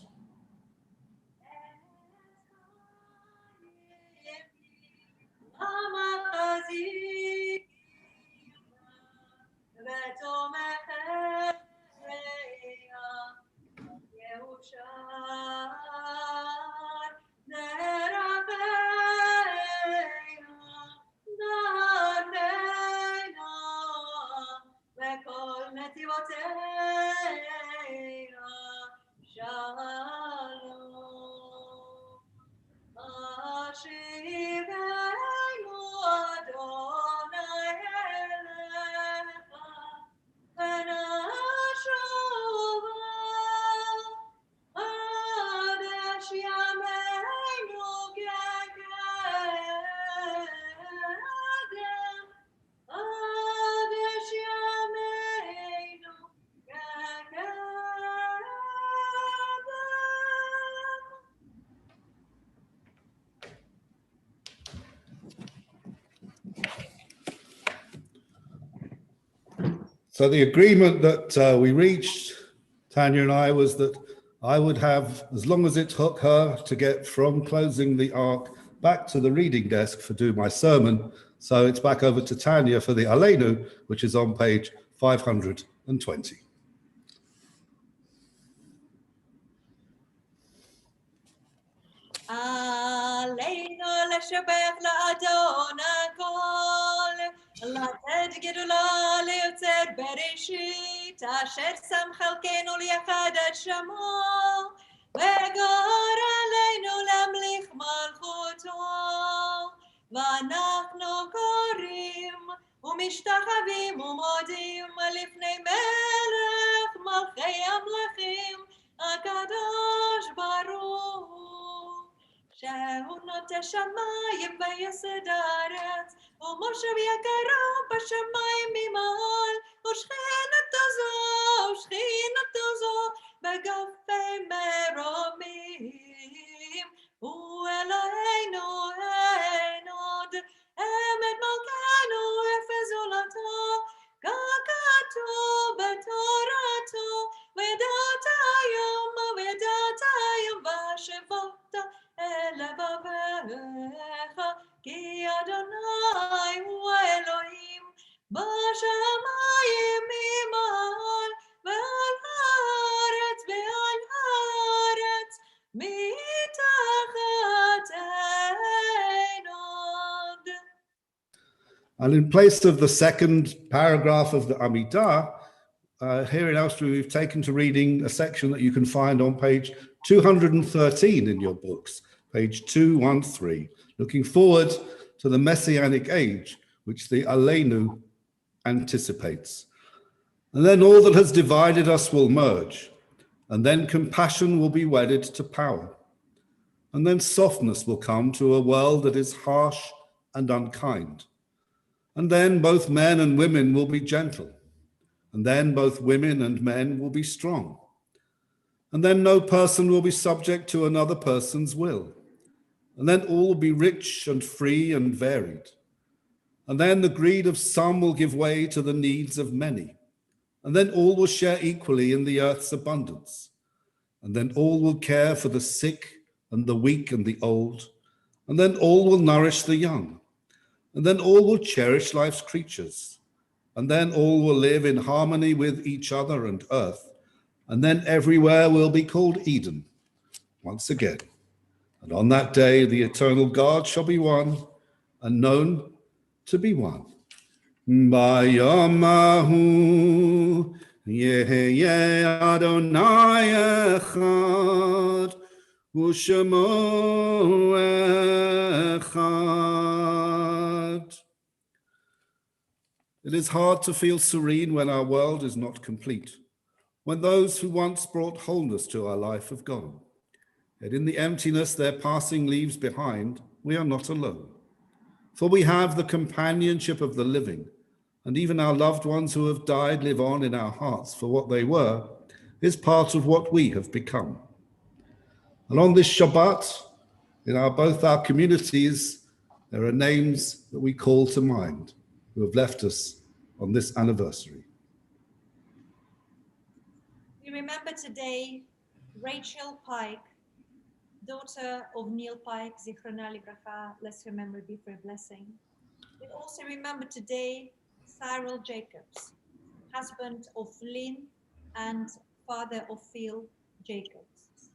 So the agreement that we reached, Tanya and I, was that I would have, as long as it took her to get from closing the ark back to the reading desk for doing my sermon. So it's back over to Tanya for the Aleinu, which is on page 520. עלינו לשבח לאדון הכל, לתת גדולה ליוצר בראשית, אשר שם חלקנו ליחד את שמו, וגור עלינו להמליך מלכותו. ואנחנו קוראים ומשתחווים ומודים לפני מלך מלכי המלכים, הקדוש ברוך הוא. שהוא נוטה שמיים ויסד הארץ, ומושב יקרו בשמיים ממעל, ושכינתו זו בגופי מרומים. הוא אלוהינו אין עוד, אמת מלכנו אפס זולתו, כך כתוב בתורתו, ודעת היום ושבת אל לבביך, כי אדוני הוא אלוהים בשמיים ממעל, ועל הארץ מתחת אין עוד. And in place of the second paragraph of the Amidah, here in Elstree, we've taken to reading a section that you can find on page 213 in your books, page 213, looking forward to the Messianic age, which the Aleinu anticipates. And then all that has divided us will merge, and then compassion will be wedded to power. And then softness will come to a world that is harsh and unkind. And then both men and women will be gentle. And then both women and men will be strong. And then no person will be subject to another person's will. And then all will be rich and free and varied. And then the greed of some will give way to the needs of many. And then all will share equally in the earth's abundance. And then all will care for the sick and the weak and the old. And then all will nourish the young. And then all will cherish life's creatures. And then all will live in harmony with each other and earth. And then everywhere will be called Eden once again. And on that day, the eternal God shall be one, and known to be one. Bayamahu Yehe Adonai Echad Ushemo Echad. It is hard to feel serene when our world is not complete, when those who once brought wholeness to our life have gone. Yet in the emptiness their passing leaves behind, we are not alone. For we have the companionship of the living, and even our loved ones who have died live on in our hearts, for what they were is part of what we have become. And on this Shabbat, in both our communities, there are names that we call to mind who have left us on this anniversary. We remember today Rachel Pike, daughter of Neil Pike, Zichrona Livracha, bless her memory, be for a blessing. We also remember today Cyril Jacobs, husband of Lynn and father of Phil Jacobs.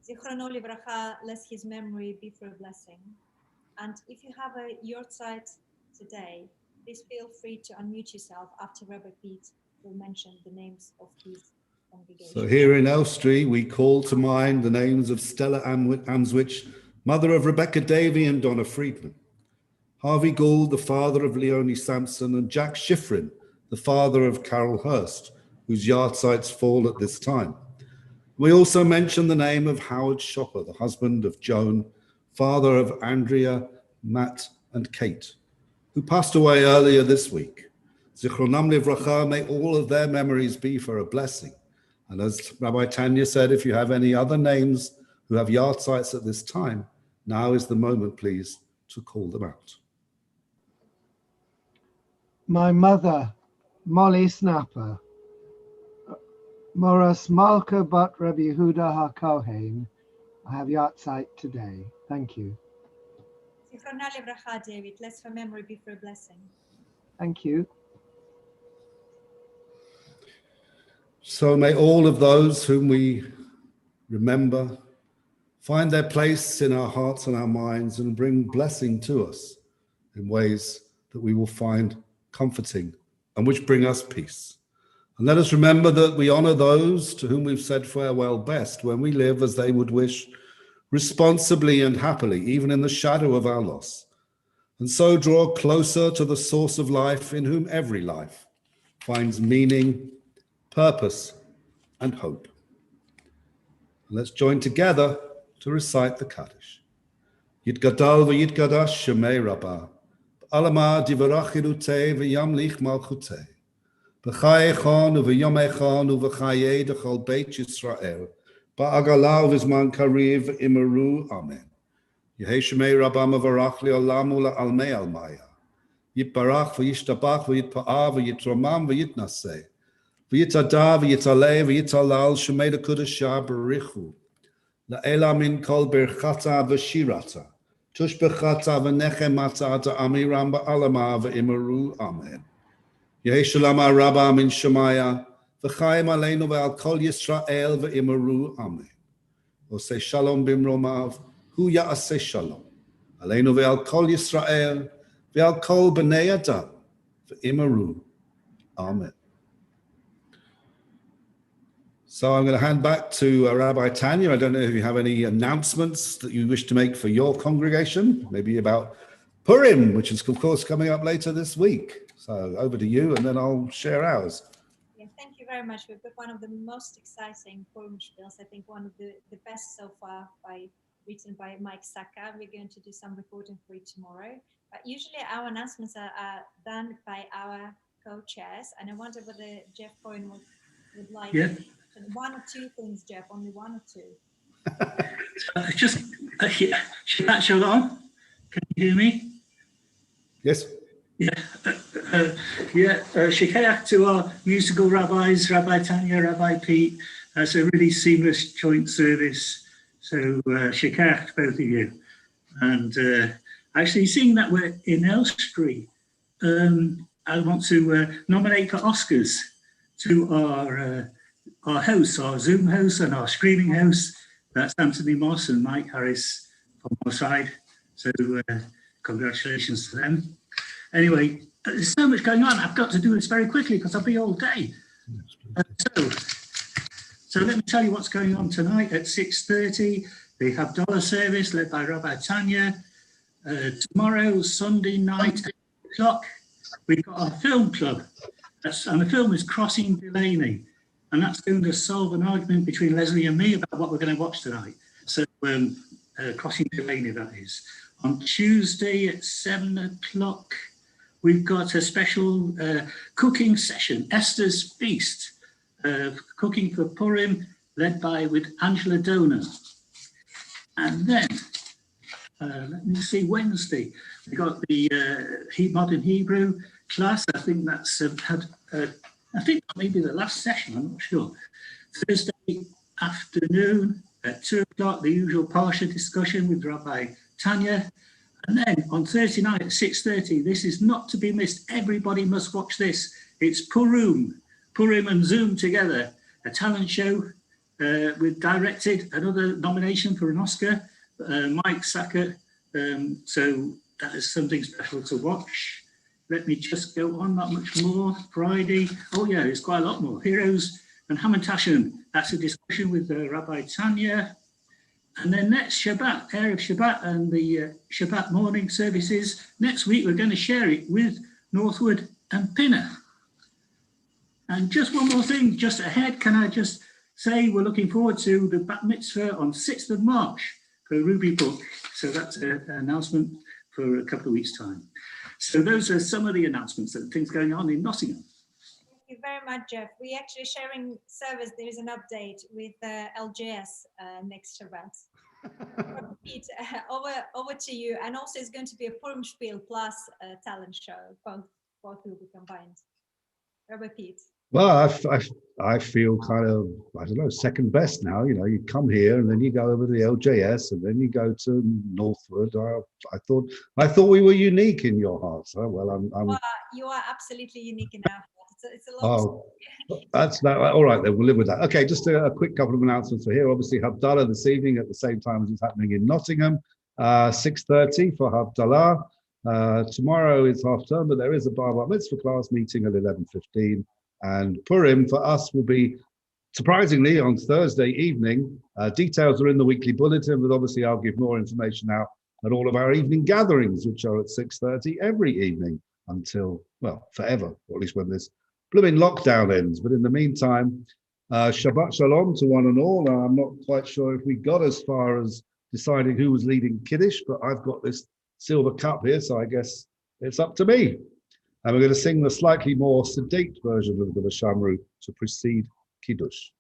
Zichrona Livracha, bless his memory, be for a blessing. And if you have a yahrzeit today, please feel free to unmute yourself after Rabbi Pete will mention the names of his congregation. So here in Elstree, we call to mind the names of Stella Amswich, mother of Rebecca Davey and Donna Friedman, Harvey Gould, the father of Leonie Sampson, and Jack Schifrin, the father of Carol Hurst, whose yahrzeits fall at this time. We also mention the name of Howard Shopper, the husband of Joan, father of Andrea, Matt, and Kate, who passed away earlier this week. Zichronam Livracha, may all of their memories be for a blessing. And as Rabbi Tanya said, if you have any other names who have yahrzeits at this time, now is the moment, please, to call them out. My mother, Molly Snapper, Moras Malka Bat Rabbi Yehuda HaKohen, I have yahrzeit today. Thank you. Zichrona Livracha, David, bless her memory, be for a blessing. Thank you. So may all of those whom we remember find their place in our hearts and our minds and bring blessing to us in ways that we will find comforting and which bring us peace. And let us remember that we honor those to whom we've said farewell best when we live as they would wish, responsibly and happily, even in the shadow of our loss. And so draw closer to the source of life in whom every life finds meaning, purpose, and hope. Let's join together to recite the Kaddish. Yitgadal v'yitgadash shemei Rabbah, b'alama divarach chilutei v'yamlich malchutei, b'chai echon u'v'yom echon u'v'chayei d'chol beit Yisrael, ba'agalav v'zman kariv imeru, amen. Yehei shemei Rabbah mevarach li'olam u'la'almei almaya, yitbarach v'yishtabach v'yitpa'ah v'yitromam v'yitnaseh, v'yitada v'yitaleh v'yitalal shemei l'kudashah b'richu, la'ela min kol berchata v'shirata, tushbechata v'nechemata ta'amiram ba'alama v'imeru, amen. Yehi shalom ha'rabba min shemaya, v'chaim aleinu ve'al kol Yisrael v'imeru, amen. Oseh shalom bimromav, hu ya'aseh shalom, aleinu ve'al kol Yisrael, ve'al kol b'nei adam, v'imeru, amen. So I'm going to hand back to Rabbi Tanya. I don't know if you have any announcements that you wish to make for your congregation, maybe about Purim, which is of course coming up later this week. So over to you, and then I'll share ours. Yeah, thank you very much. We've got one of the most exciting Purim spiels, I think one of the best so far, written by Mike Saka. We're going to do some recording for you tomorrow. But usually our announcements are done by our co-chairs, and I wonder whether Jeff Cohen would like one or two things, Jeff, only one or two. Shalom, can you hear me? Yes. Shekayach to our musical rabbis, Rabbi Tanya, Rabbi Pete. That's a really seamless joint service. So Shekayach to both of you. And actually, seeing that we're in Elstree, I want to nominate for Oscars to our hosts, our Zoom hosts and our streaming hosts. That's Anthony Moss and Mike Harris from our side. So congratulations to them. Anyway, there's so much going on. I've got to do this very quickly because I'll be all day. So let me tell you what's going on tonight at 6:30. The Havdalah service led by Rabbi Tanya. Tomorrow, Sunday night at 8 o'clock, we've got our film club. And the film is Crossing Delaney. And that's going to solve an argument between Leslie and me about what we're going to watch tonight. So Crossing Delaney, that is. On Tuesday at 7 o'clock, we've got a special cooking session, Esther's Feast, cooking for Purim, led by with Angela Donor. And then, let me see, Wednesday, we got the Modern Hebrew class. I think that's I think that may be the last session, I'm not sure. Thursday afternoon at 2 o'clock, the usual Parsha discussion with Rabbi Tanya. And then on Thursday night at 6:30, this is not to be missed. Everybody must watch this. It's Purim and Zoom together, a talent show with directed, another nomination for an Oscar, Mike Sackett. So that is something special to watch. Let me just go on, not much more. Friday, oh yeah, there's quite a lot more. Heroes and Hamantashen, that's a discussion with Rabbi Tanya. And then next Shabbat, Erev Shabbat and the Shabbat morning services. Next week, we're going to share it with Northwood and Pinner. And just one more thing, just ahead, can I just say we're looking forward to the Bat Mitzvah on 6th of March for Ruby Book. So that's an announcement for a couple of weeks' time. So those are some of the announcements and things going on in Nottingham. Thank you very much, Jeff. We actually sharing service. There is an update with LJS next Shabbat. Pete, over to you. And also, it's going to be a Purim Spiel plus talent show. Both will be combined. Robert Pete. Well, I feel kind of, I don't know, second best now. You know, you come here and then you go over to the LJS and then you go to Northwood. I thought we were unique in your hearts. Huh? Well, you are absolutely unique in our hearts. It's a long story. That's that. All right, then we'll live with that. Okay, just a quick couple of announcements for here. Obviously, Havdalah this evening at the same time as it's happening in Nottingham, 6:30 for Havdalah. Tomorrow is half term, but there is a Bar Mitzvah class meeting at 11:15. And Purim for us will be, surprisingly, on Thursday evening. Details are in the weekly bulletin, but obviously I'll give more information out at all of our evening gatherings, which are at 6:30 every evening until, well, forever, or at least when this blooming lockdown ends. But in the meantime, Shabbat Shalom to one and all. I'm not quite sure if we got as far as deciding who was leading Kiddush, but I've got this silver cup here, so I guess it's up to me. And we're going to sing the slightly more sedate version of the Vashamru to precede Kiddush.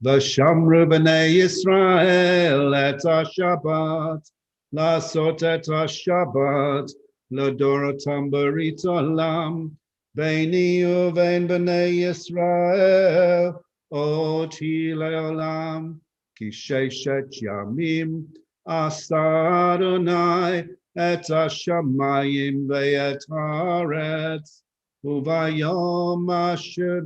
Vashamru b'nei Yisrael et ha-Shabbat, la'asot et ha-Shabbat, l'dorotam barit olam, beini uvein b'nei Yisrael, oti le'olam, ki sheshet yamim, asa Adonai, et hashamayim ve'et haaretz, uvayom asher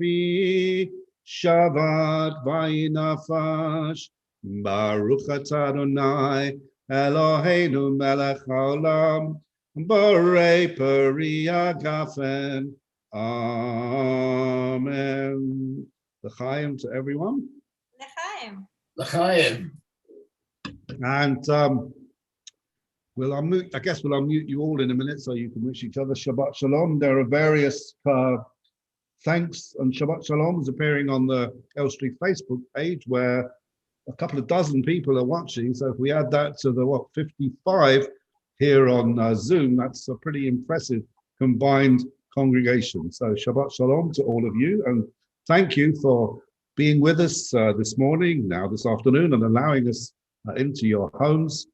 Shabbat vayinafash, Baruch atah Adonai, Eloheinu melech haolam, borei peri hagafen. Amen. L'chaim to everyone. L'chaim. L'chaim. And we'll unmute you all in a minute so you can wish each other Shabbat Shalom. There are various thanks and Shabbat Shaloms appearing on the Elstree Facebook page where a couple of dozen people are watching. So if we add that to the 55 here on Zoom, that's a pretty impressive combined congregation. So Shabbat Shalom to all of you, and thank you for being with us this morning, now this afternoon, and allowing us into your homes.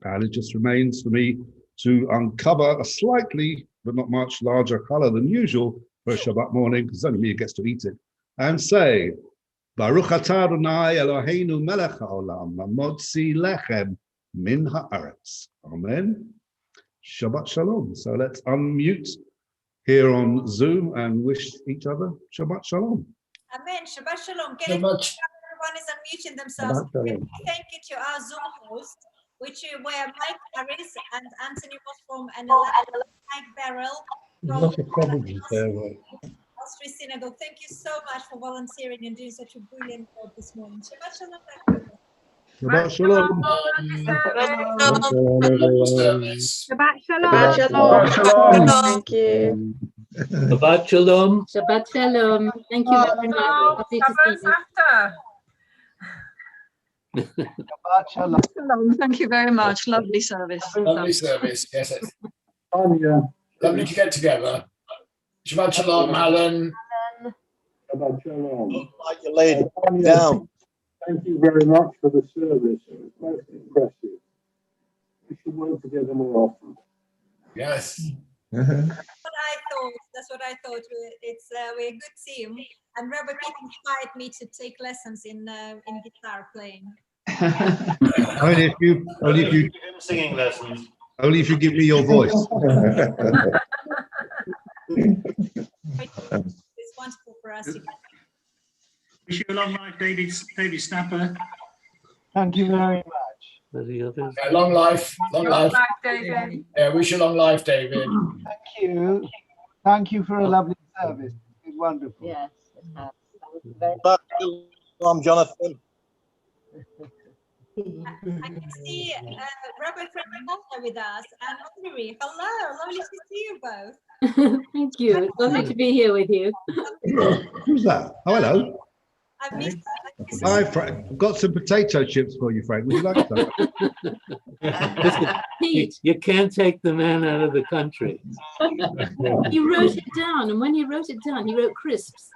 And it just remains for me to uncover a slightly, but not much larger color than usual for a Shabbat morning, because only me gets to eat it, and say, Baruch atah Adonai Eloheinu melech haolam, hamotzi lechem min haaretz. Amen. Shabbat Shalom. So let's unmute here on Zoom and wish each other Shabbat Shalom. Amen. Shabbat Shalom. Shabbat. Everyone is unmuting themselves. Thank you to our Zoom host, where Mike Harris and Anthony was from NLS, Mike Barrell from Elstree Synagogue. Thank you so much for volunteering and doing such a brilliant job this morning. Shabbat shalom, everyone. Shabbat shalom. Shabbat Shabbat shalom. shalom. Thank you. Shabbat shalom. Shabbat shalom. Thank you very much. Lovely to see you. Shabbat shalom. Shalom. Thank you very much. Lovely service. Lovely service. Yes. Tanya. Lovely to get together. Shabbat shalom, Alan. Shabbat shalom. Like you laid it Tanya, down. Thank you very much for the service. It was most impressive. We should work together more often. Yes. That's what I thought. We're a good team, and Robert Pete inspired me to take lessons in guitar playing. Only if you Give him singing lessons. only if you give me your voice. It's wonderful for us. Wish you a long life, David Snapper. Thank you very much. Long life. Long life. David. Yeah, wish you long life, David. Thank you. Thank you for a lovely service. It's wonderful. Yes, it has. Back to Jonathan. I can see Robert Frank with us and Audrey. Hello, lovely to see you both. Thank you. It's lovely to be here with you. Who's that? Oh, hello. I've missed Hi, Frank. I've got some potato chips for you, Frank. Would you like some? You can't take the man out of the country. He wrote it down, and when he wrote it down, he wrote crisps.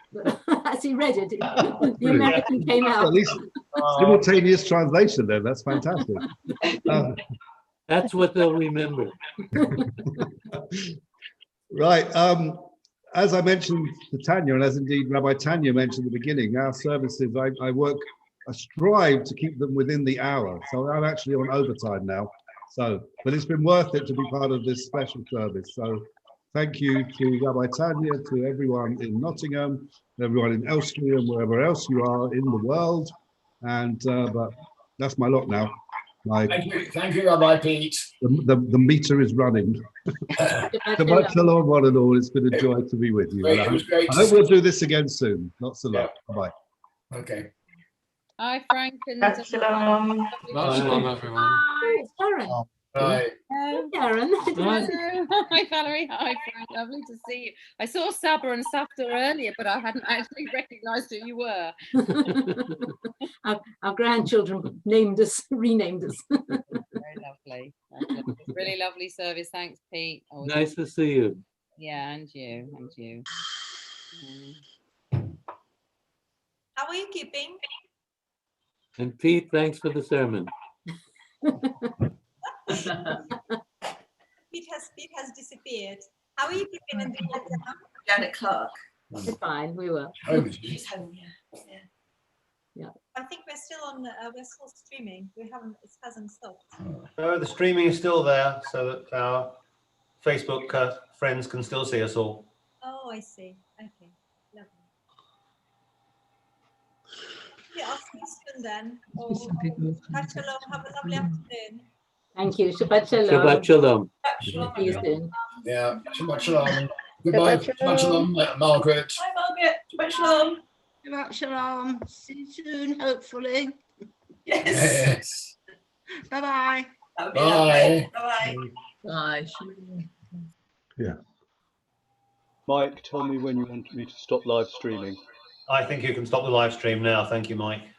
As he read it, the American came out. At least simultaneous translation then. That's fantastic. That's what they'll remember. Right. As I mentioned to Tanya, and as indeed Rabbi Tanya mentioned at the beginning, our services, I strive to keep them within the hour. So I'm actually on overtime now. But it's been worth it to be part of this special service. So thank you to Rabbi Tanya, to everyone in Nottingham, everyone in Elstree and wherever else you are in the world. And but that's my lot now. Thank you, Rabbi Pete. The meter is running. Shabbat shalom, one and all. It's been a joy to be with you. Great, it was great I hope we'll do this again soon. Lots of love. Bye-bye. Okay. Hi, Frank. Shabbat shalom. Shabbat shalom, everyone. Hi, it's Karen. Hi. Hey, Karen. Hi, Valerie. Hi, Frank. Lovely to see you. I saw Saba and Safta earlier, but I hadn't actually recognised who you were. Our grandchildren renamed us. Very lovely. Really lovely service. Thanks, Pete. Nice to see you. Yeah, and you. How are you keeping? And Pete, thanks for the sermon. Pete has disappeared. How are you keeping in the lockdown? Janet Clark. It's fine, we will. She's home, yeah. I think we're still streaming. It hasn't stopped. No, the streaming is still there, so that our Facebook friends can still see us all. Oh, I see. Okay, lovely. Yeah, I'll see you soon then. Shabbat shalom. Have a lovely afternoon. Thank you. Shabbat shalom. Shabbat shalom. See you soon. Yeah, Shabbat shalom. Goodbye. Shabbat shalom, Margaret. Bye, Margaret. Shabbat shalom. Shabbat shalom. See you soon, hopefully. Yes. Bye-bye. Bye. Bye-bye. Bye. Yeah. Mike, tell me when you want me to stop live streaming. I think you can stop the live stream now. Thank you, Mike.